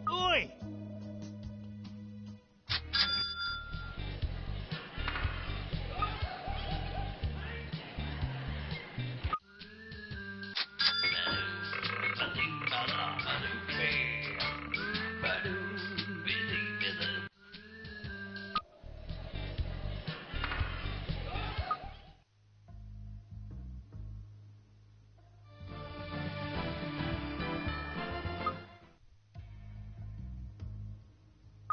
Oi!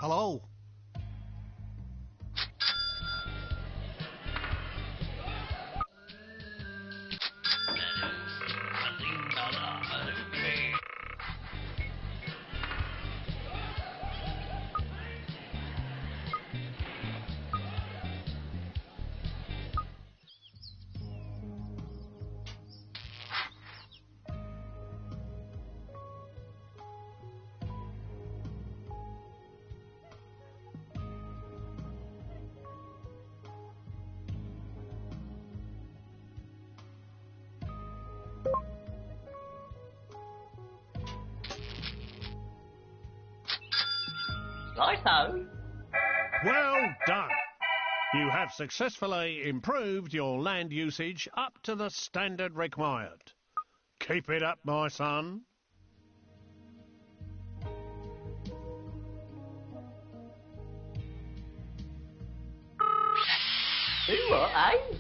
Hello? Righto. Well done. You have successfully improved your land usage up to the standard required. Keep it up, my son. Do what, eh?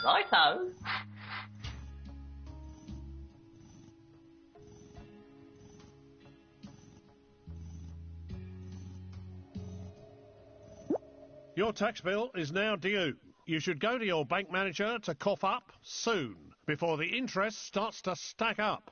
Righto. Your tax bill is now due. You should go to your bank manager to cough up soon, before the interest starts to stack up.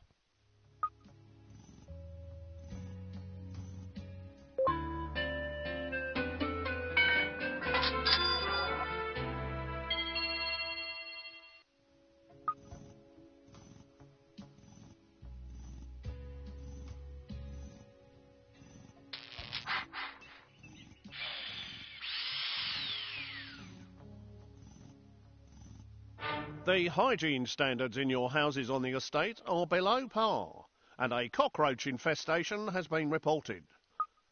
The hygiene standards in your houses on the estate are below par, and a cockroach infestation has been reported.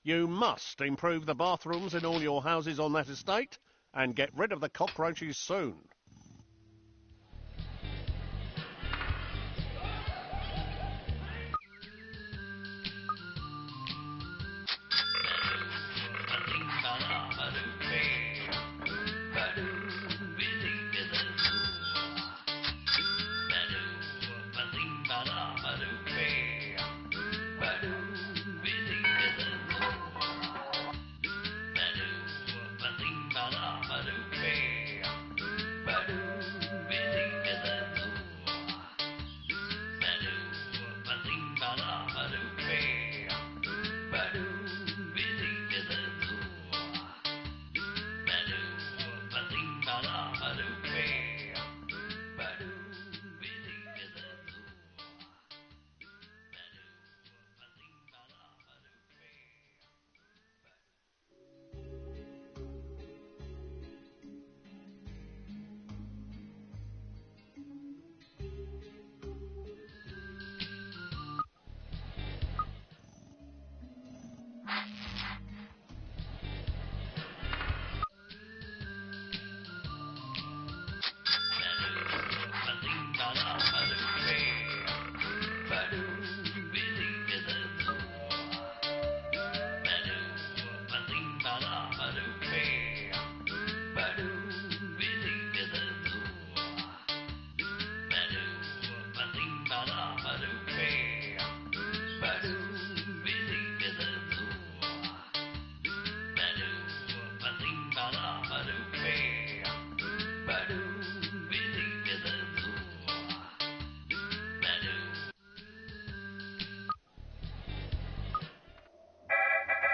You must improve the bathrooms in all your houses on that estate and get rid of the cockroaches soon.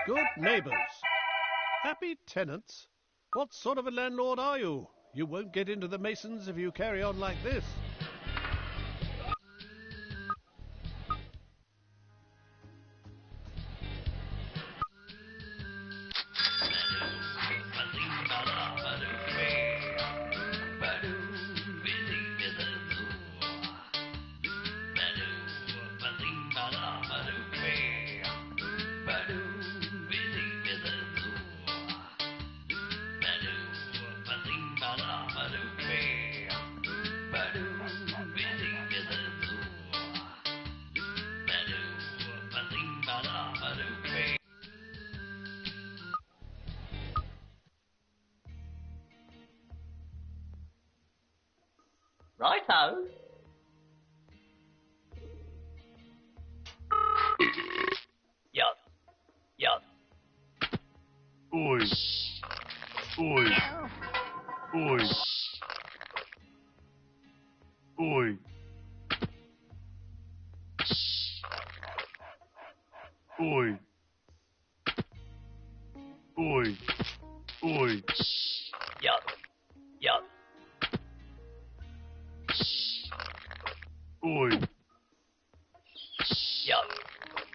Good neighbours. Happy tenants. What sort of a landlord are you? You won't get into the Masons if you carry on like this. Righto. Yup. Yup. Oi. Oi. Oi. Oi. Oi. Oi. Oi. Yup. Yup. Oi. Yup.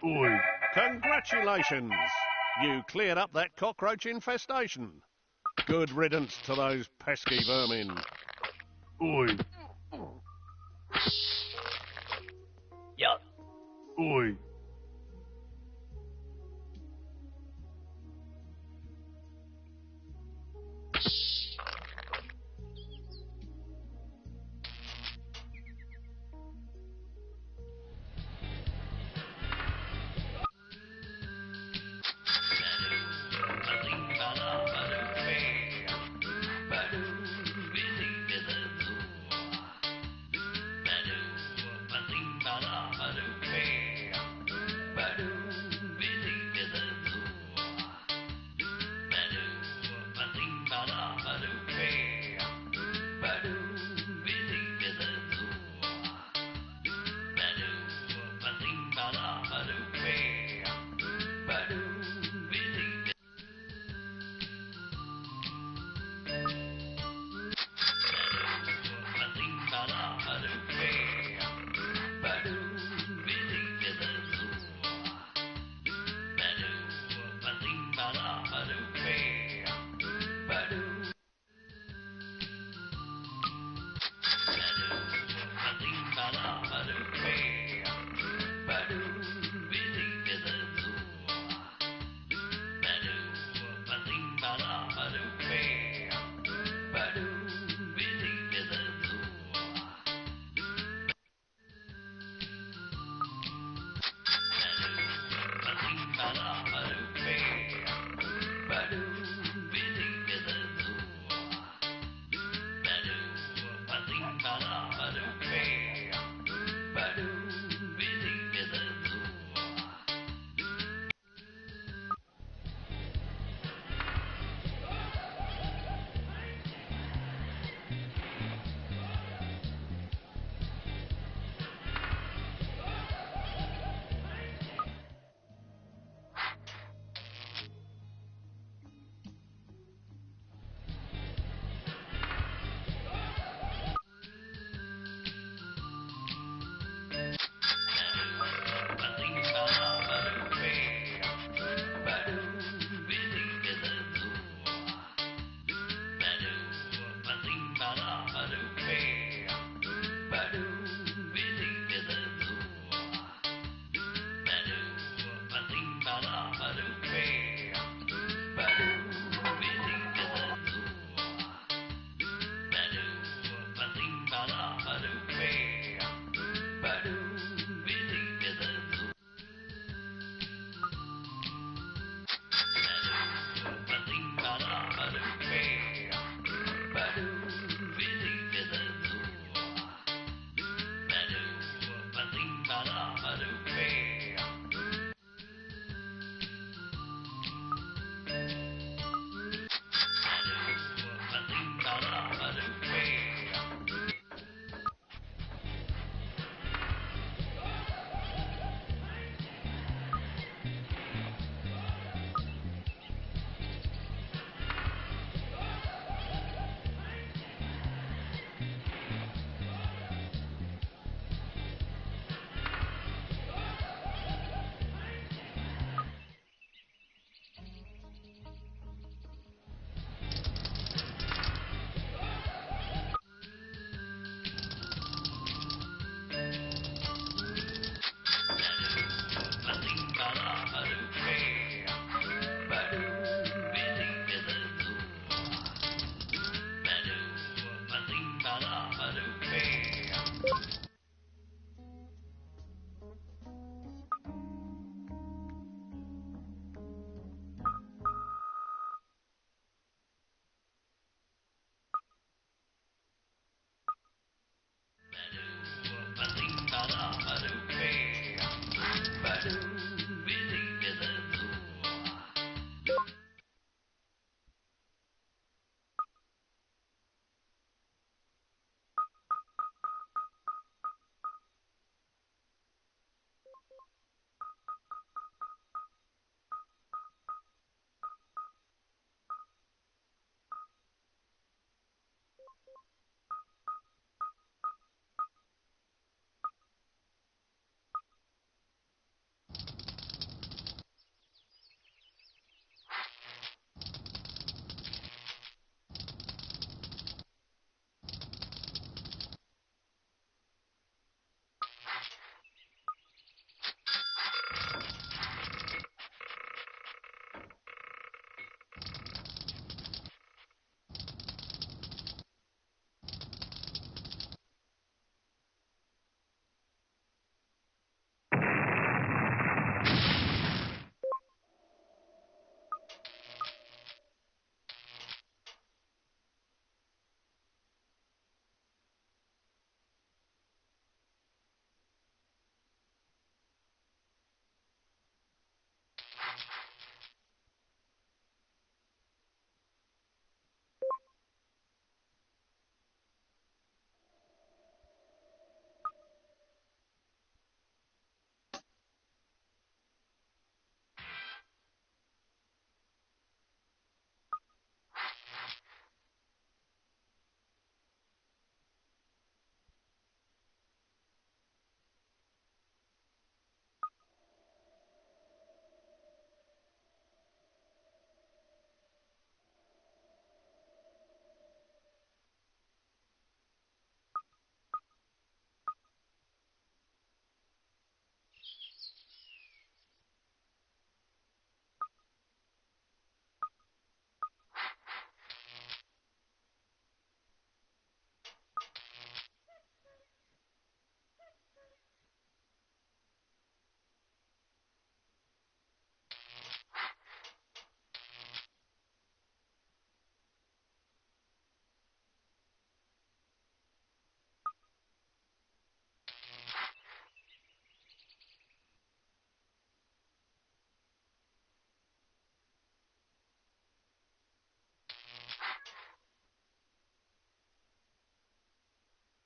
Oi. Congratulations! You cleared up that cockroach infestation. Good riddance to those pesky vermin. Oi. Yup. Oi.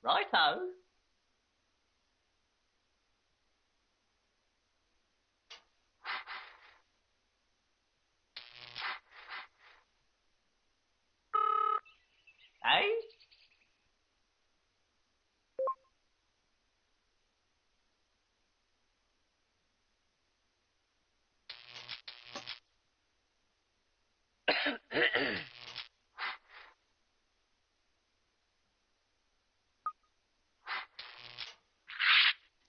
Righto. Eh?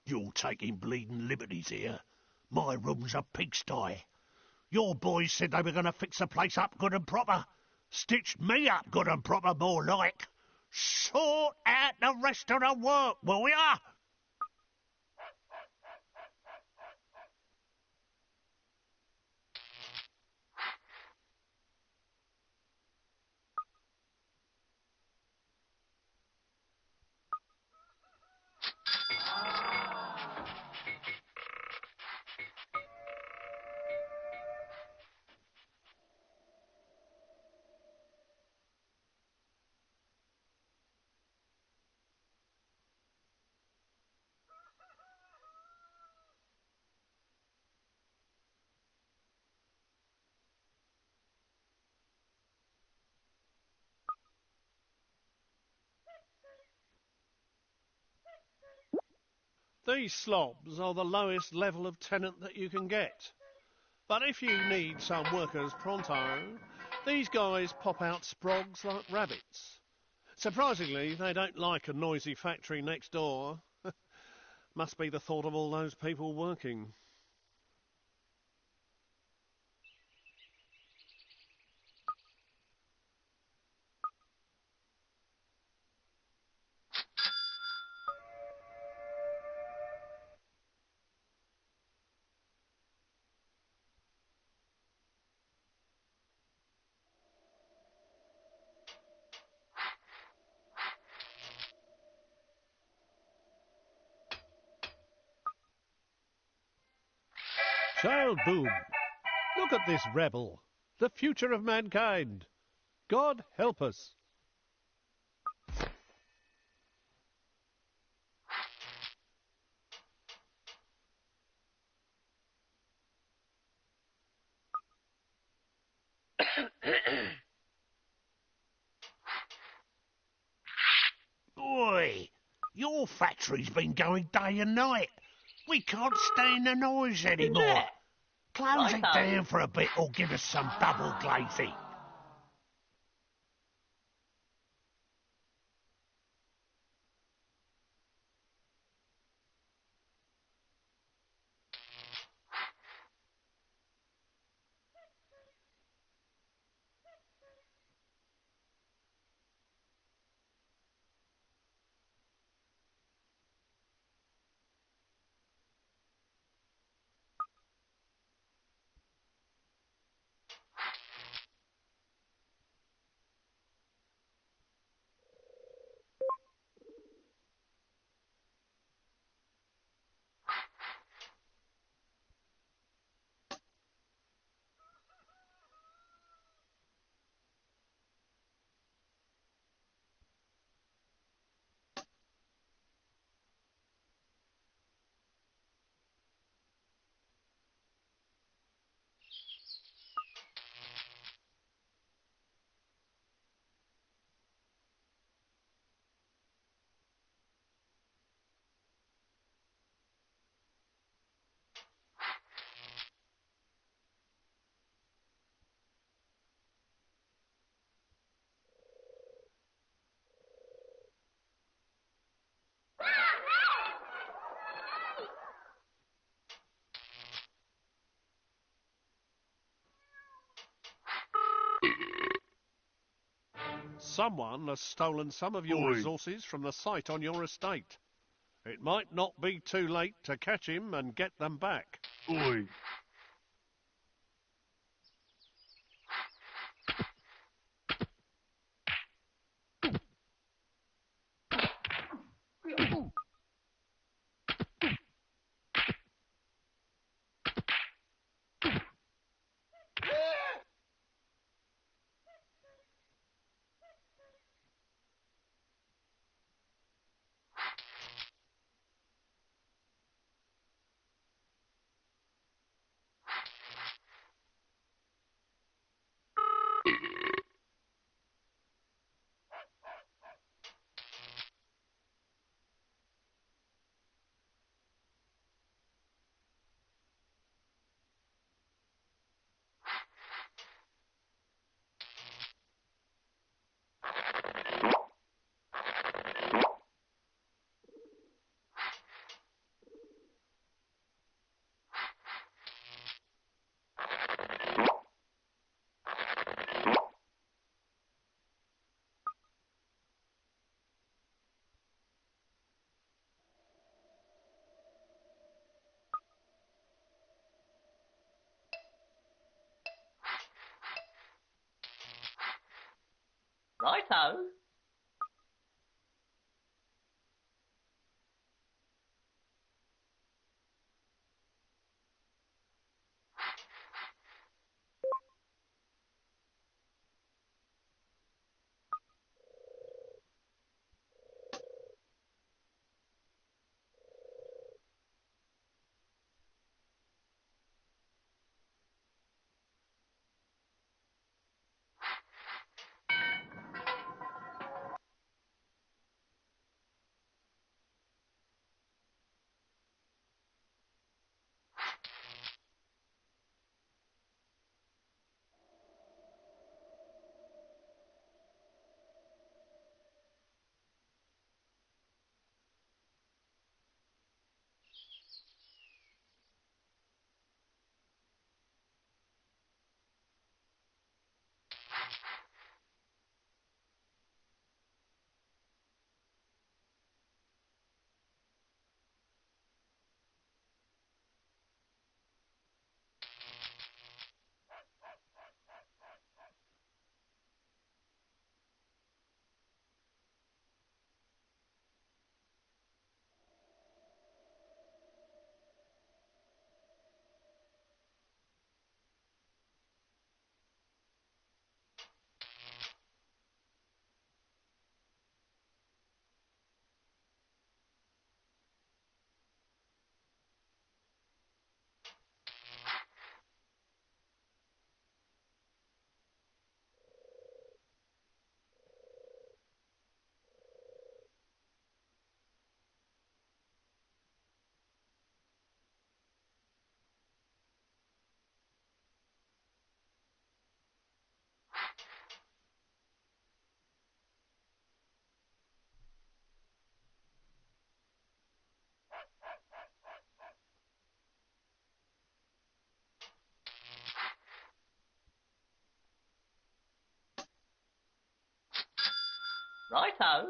You're taking bleeding liberties here. My room's a pigsty. Your boys said they were going to fix the place up good and proper. Stitch me up good and proper, more like. Sort out the rest of the work, will ya? These slobs are the lowest level of tenant that you can get. But if you need some workers pronto, these guys pop out sprogs like rabbits. Surprisingly, they don't like a noisy factory next door. Must be the thought of all those people working. Child boom. Look at this rebel. The future of mankind. God help us. Oi! Your factory's been going day and night. We can't stand the noise anymore. Close it Righto. down for a bit or give us some double glazing. Someone has stolen some of your Oi. resources from the site on your estate. It might not be too late to catch him and get them back. Oi. Righto. Righto.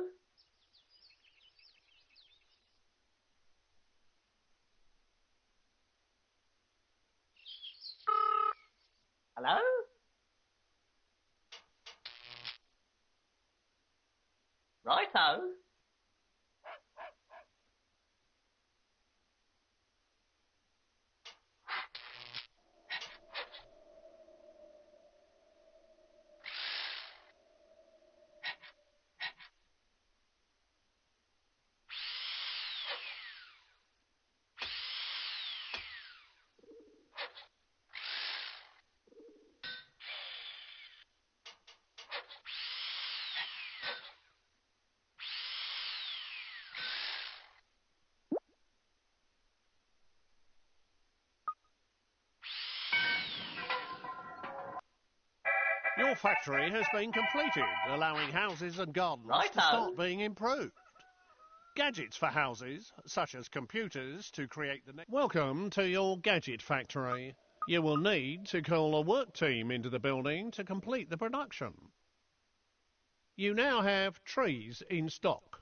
Hello? Righto. Your factory has been completed, allowing houses and gardens to Righto. start being improved. Gadgets for houses, such as computers, to create the next... Welcome to your gadget factory. You will need to call a work team into the building to complete the production. You now have trees in stock.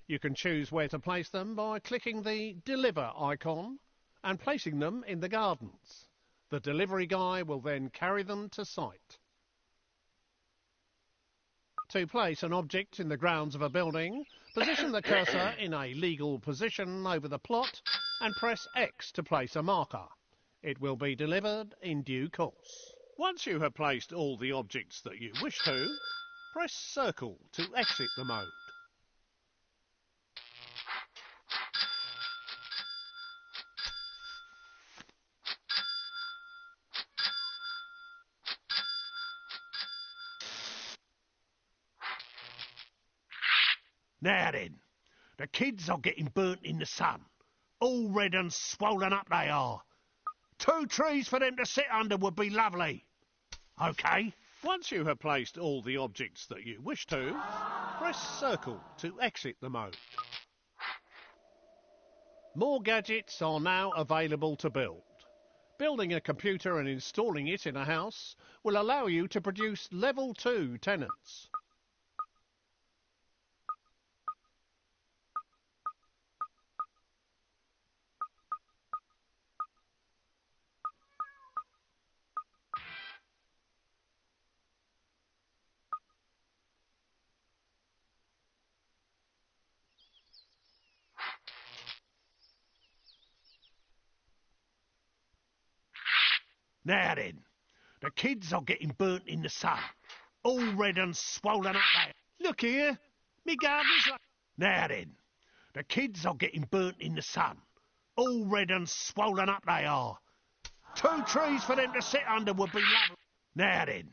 You can choose where to place them by clicking the Deliver icon and placing them in the gardens. The delivery guy will then carry them to site. To place an object in the grounds of a building, position the cursor in a legal position over the plot and press X to place a marker. It will be delivered in due course. Once you have placed all the objects that you wish to, press circle to exit the mode. Now then, the kids are getting burnt in the sun. All red and swollen up they are. 2 trees for them to sit under would be lovely. OK? Once you have placed all the objects that you wish to, press circle to exit the mode. More gadgets are now available to build. Building a computer and installing it in a house will allow you to produce level 2 tenants. Now then, the kids are getting burnt in the sun. All red and swollen up they... Look here, me garden's like... Now then, the kids are getting burnt in the sun. All red and swollen up they are. 2 trees for them to sit under would be lovely. Now then,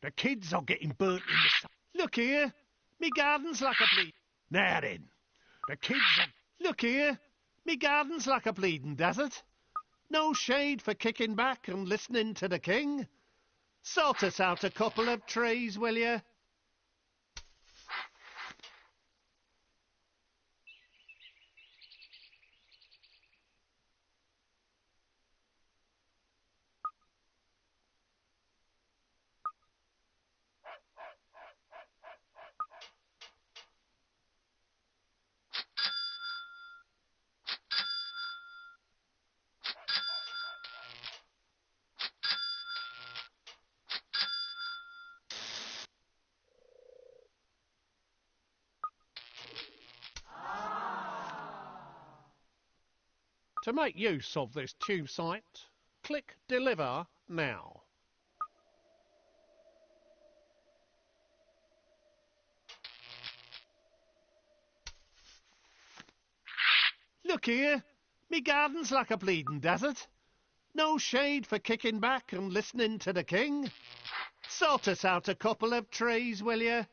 the kids are getting burnt in the sun. Look here, me garden's like a bleed... Now then, the kids are... Look here, me garden's like a bleeding desert. No shade for kicking back and listening to the king. Sort us out a couple of trees, will you? To make use of this tube site, click Deliver now. Look here, me garden's like a bleeding desert. No shade for kicking back and listening to the king. Sort us out a couple of trees, will you?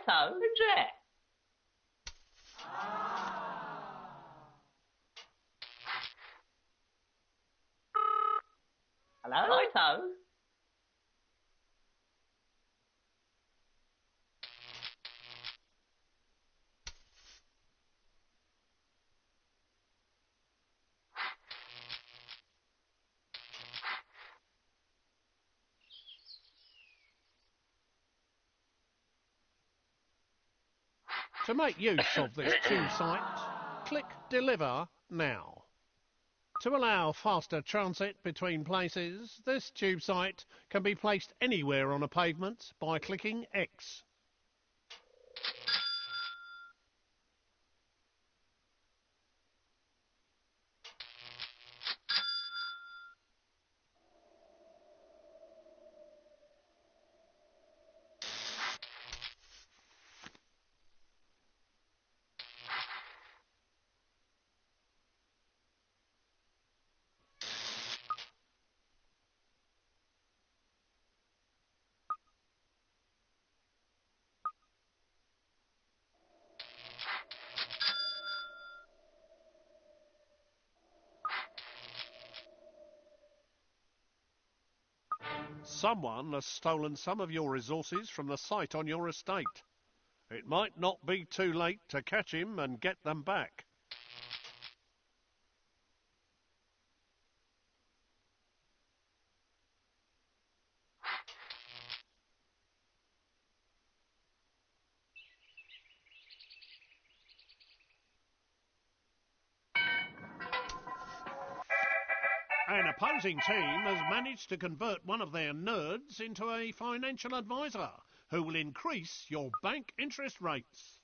Righto. Who's there? Hello? Righto. To make use of this tube site, click Deliver now. To allow faster transit between places, this tube site can be placed anywhere on a pavement by clicking X. Someone has stolen some of your resources from the site on your estate. It might not be too late to catch him and get them back. An opposing team has managed to convert one of their nerds into a financial advisor who will increase your bank interest rates.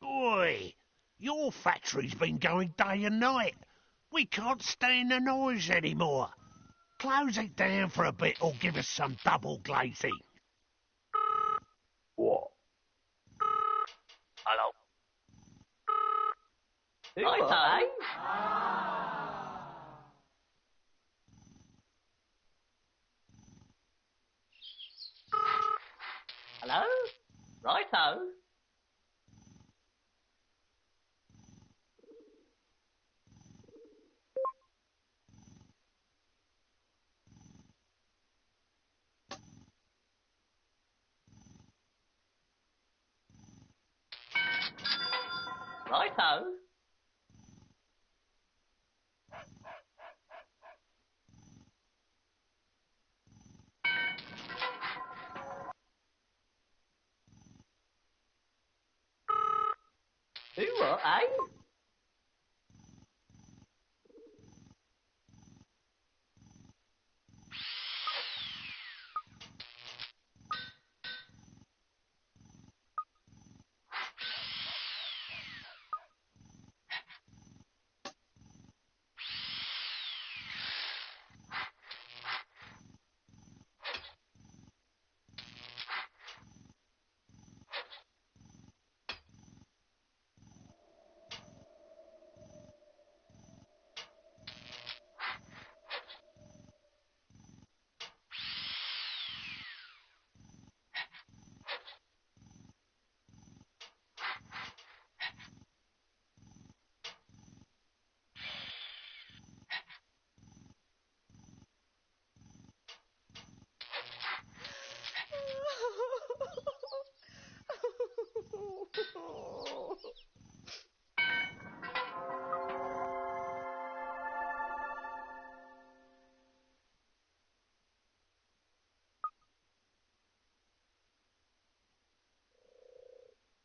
Oi! Your factory's been going day and night. We can't stand the noise anymore. Close it down for a bit or give us some double glazing. What? Hello. Righto. Hello? Righto. Righto. Do what, eh?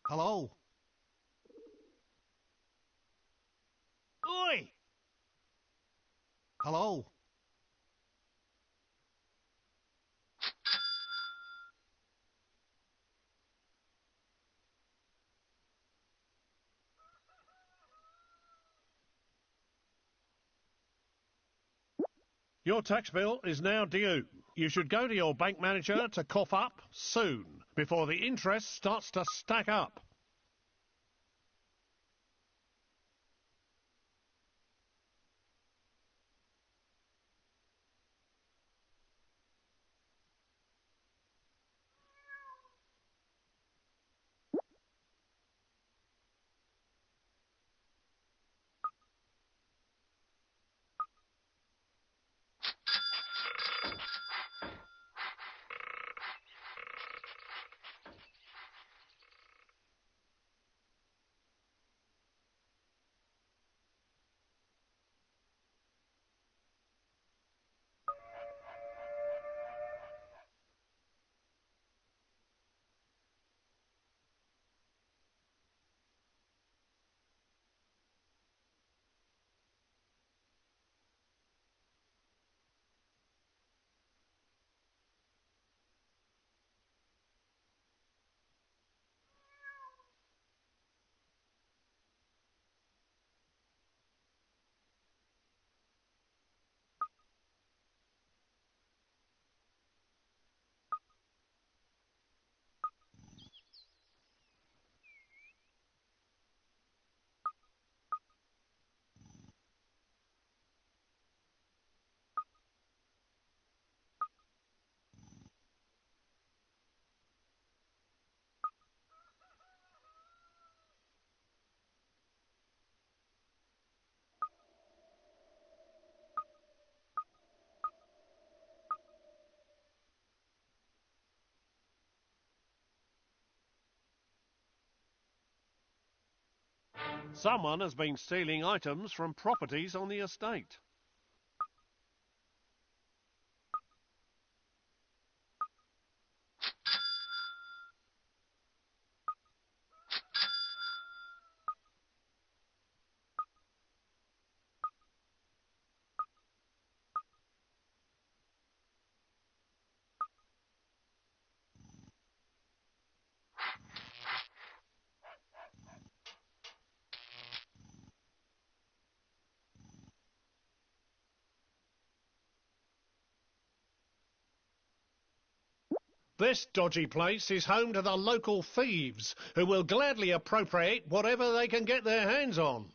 Hello? Oi! Hello? Your tax bill is now due. You should go to your bank manager to cough up soon, before the interest starts to stack up. Someone has been stealing items from properties on the estate. This dodgy place is home to the local thieves, who will gladly appropriate whatever they can get their hands on.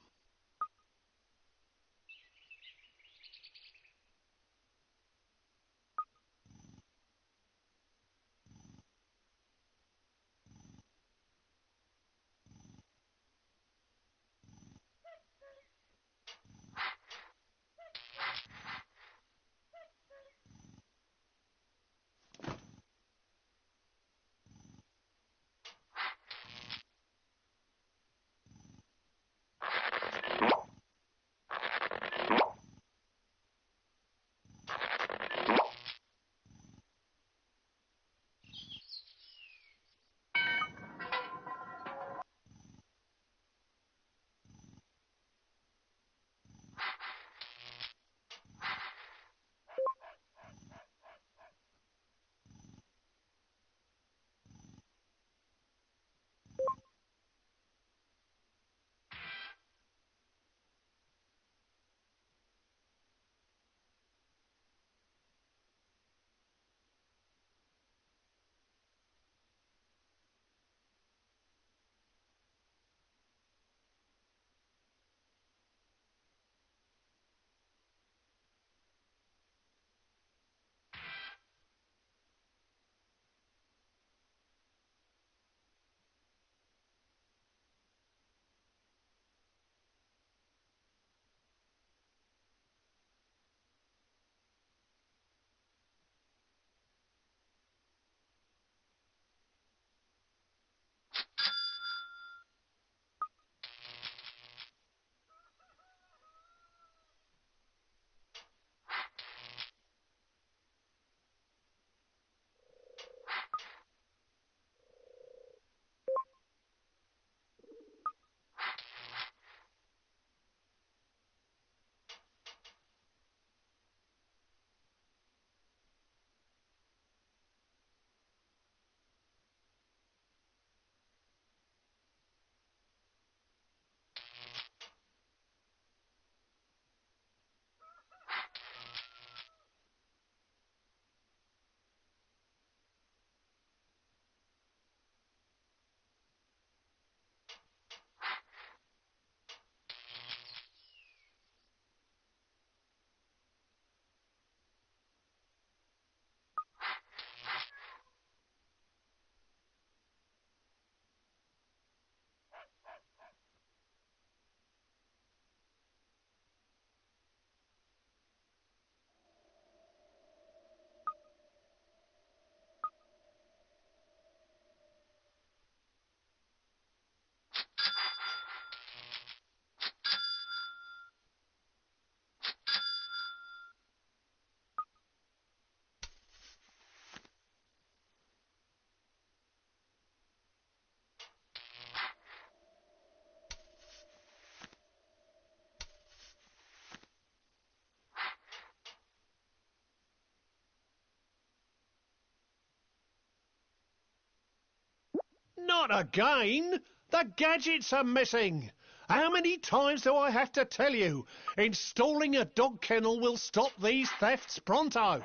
Not again! The gadgets are missing! How many times do I have to tell you? Installing a dog kennel will stop these thefts pronto.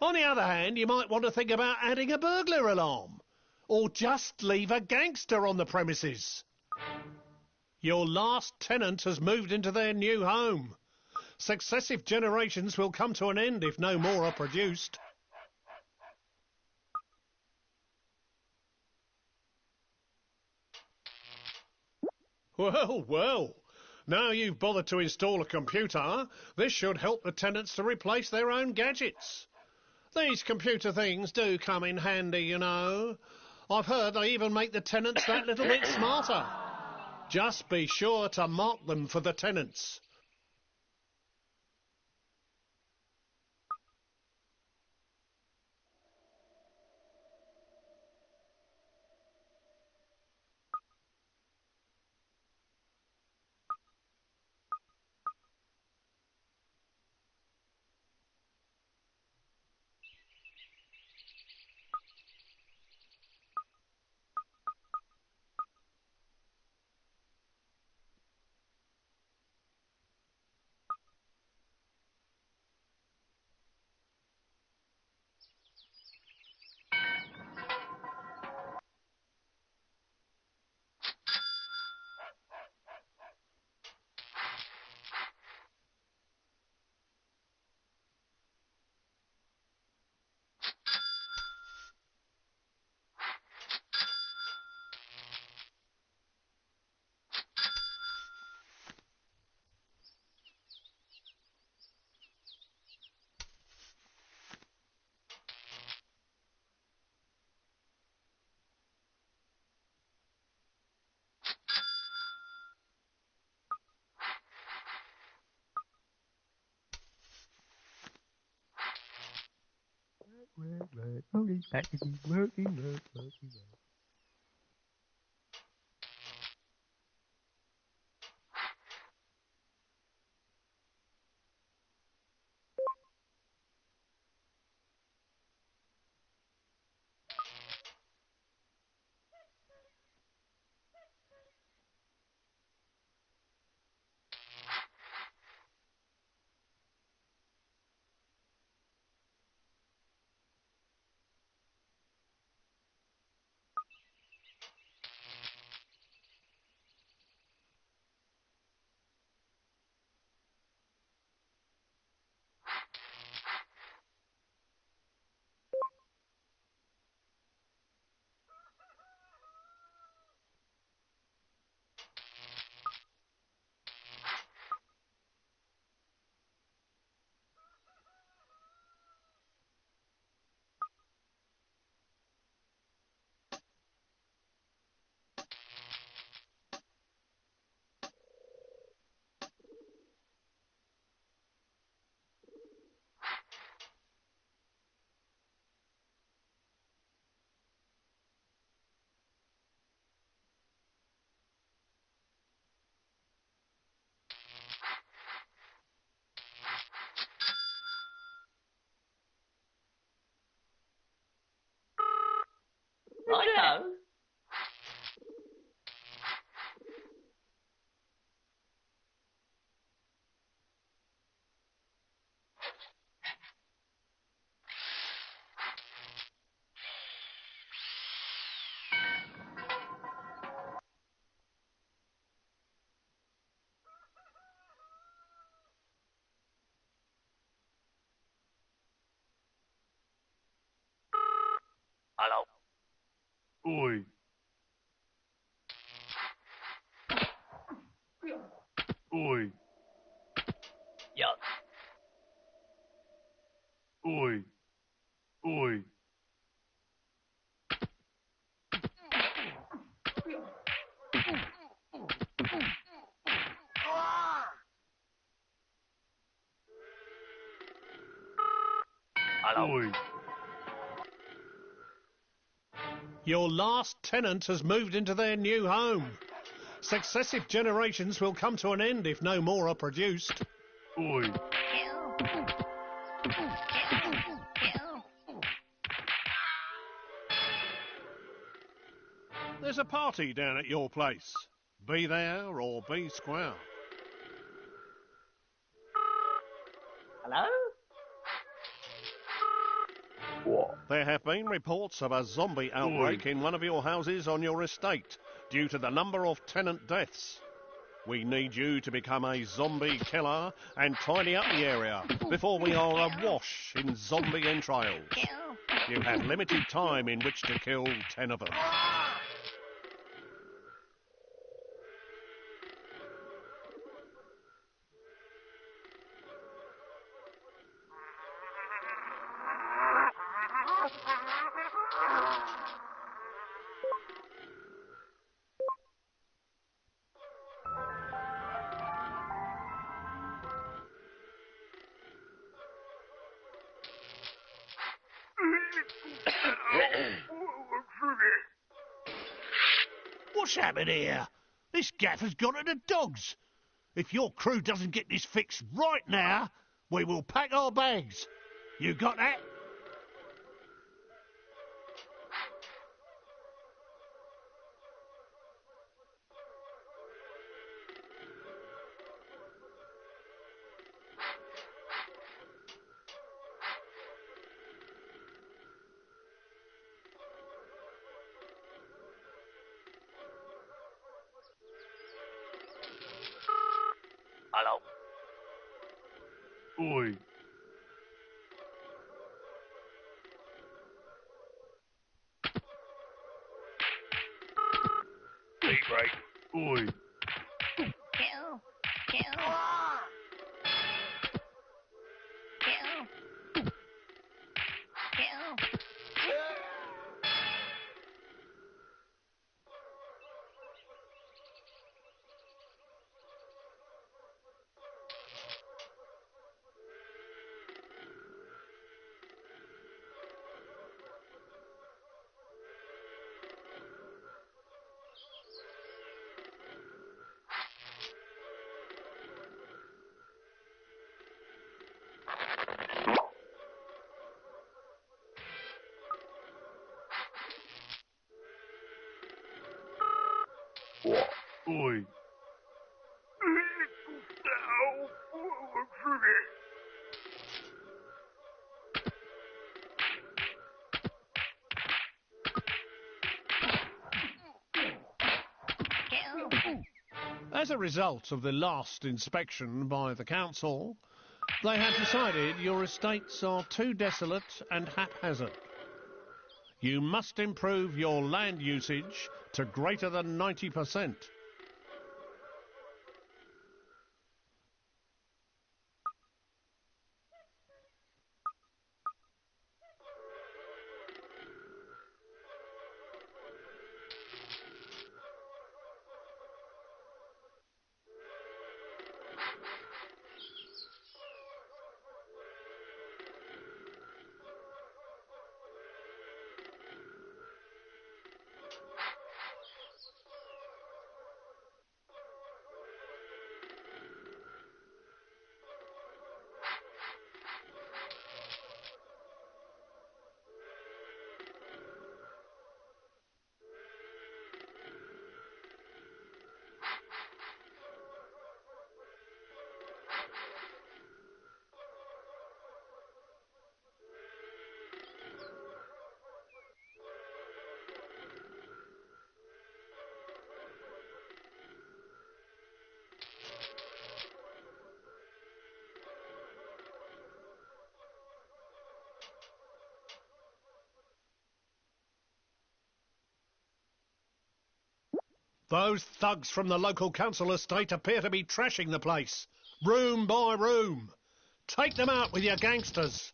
On the other hand, you might want to think about adding a burglar alarm. Or just leave a gangster on the premises. Your last tenant has moved into their new home. Successive generations will come to an end if no more are produced. Well, well. Now you've bothered to install a computer, this should help the tenants to replace their own gadgets. These computer things do come in handy, you know. I've heard they even make the tenants that little bit smarter. Just be sure to mark them for the tenants. Police packages working. Righto. Hello. Oi. Oi. Yuck. Oi. Oi. Hello. Oi. Your last tenant has moved into their new home. Successive generations will come to an end if no more are produced. Oi. There's a party down at your place. Be there or be square. Hello? There have been reports of a zombie outbreak in one of your houses on your estate due to the number of tenant deaths. We need you to become a zombie killer and tidy up the area before we are awash in zombie entrails. You have limited time in which to kill 10 of them. What's happened here? This gaffer's gone to the dogs. If your crew doesn't get this fixed right now, we will pack our bags. You got that? Hello. Oi. Daybreak. Oi. Oi. As a result of the last inspection by the council, they have decided your estates are too desolate and haphazard. You must improve your land usage to greater than 90%. Those thugs from the local council estate appear to be trashing the place, room by room. Take them out with your gangsters.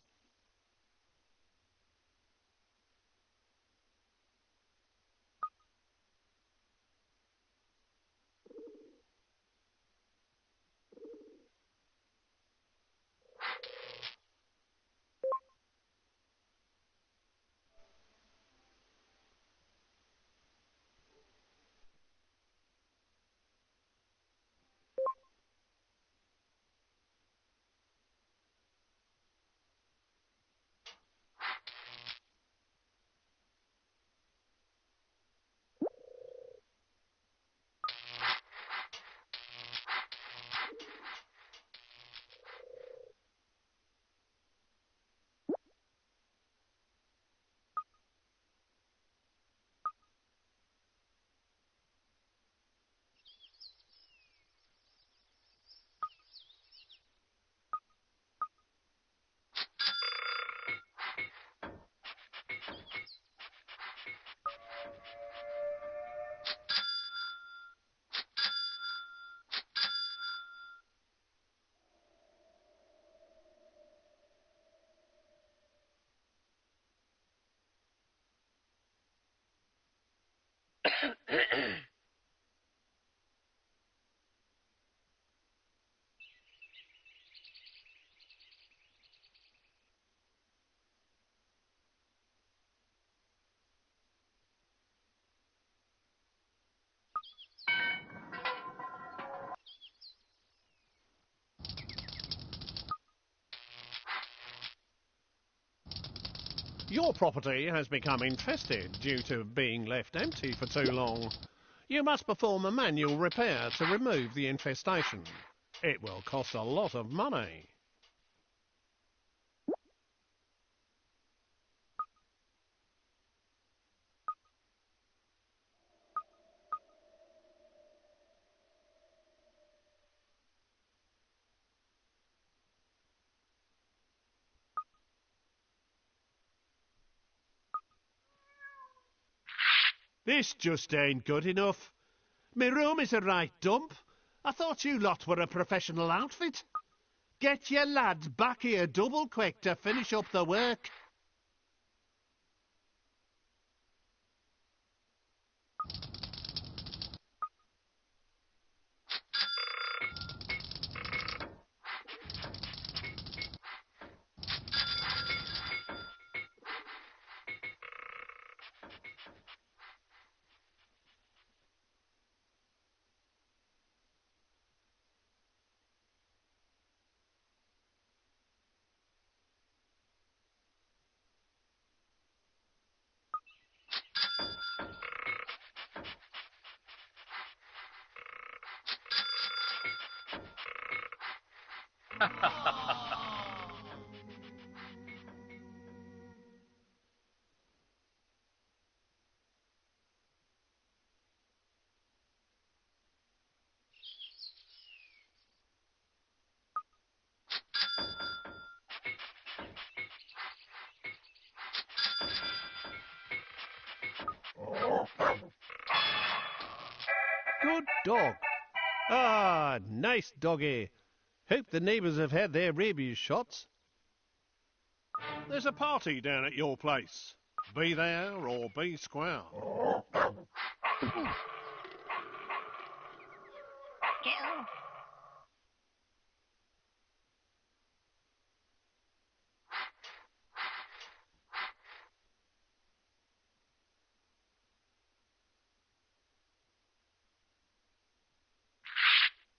Your property has become infested due to being left empty for too long. You must perform a manual repair to remove the infestation. It will cost a lot of money. This just ain't good enough. My room is a right dump. I thought you lot were a professional outfit. Get your lads back here double quick to finish up the work. Good dog. Ah, nice doggy. Hope the neighbours have had their rabies shots. There's a party down at your place. Be there or be square.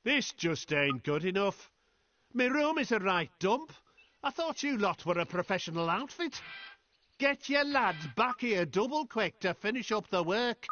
This just ain't good enough. My room is a right dump. I thought you lot were a professional outfit. Get your lads back here double quick to finish up the work.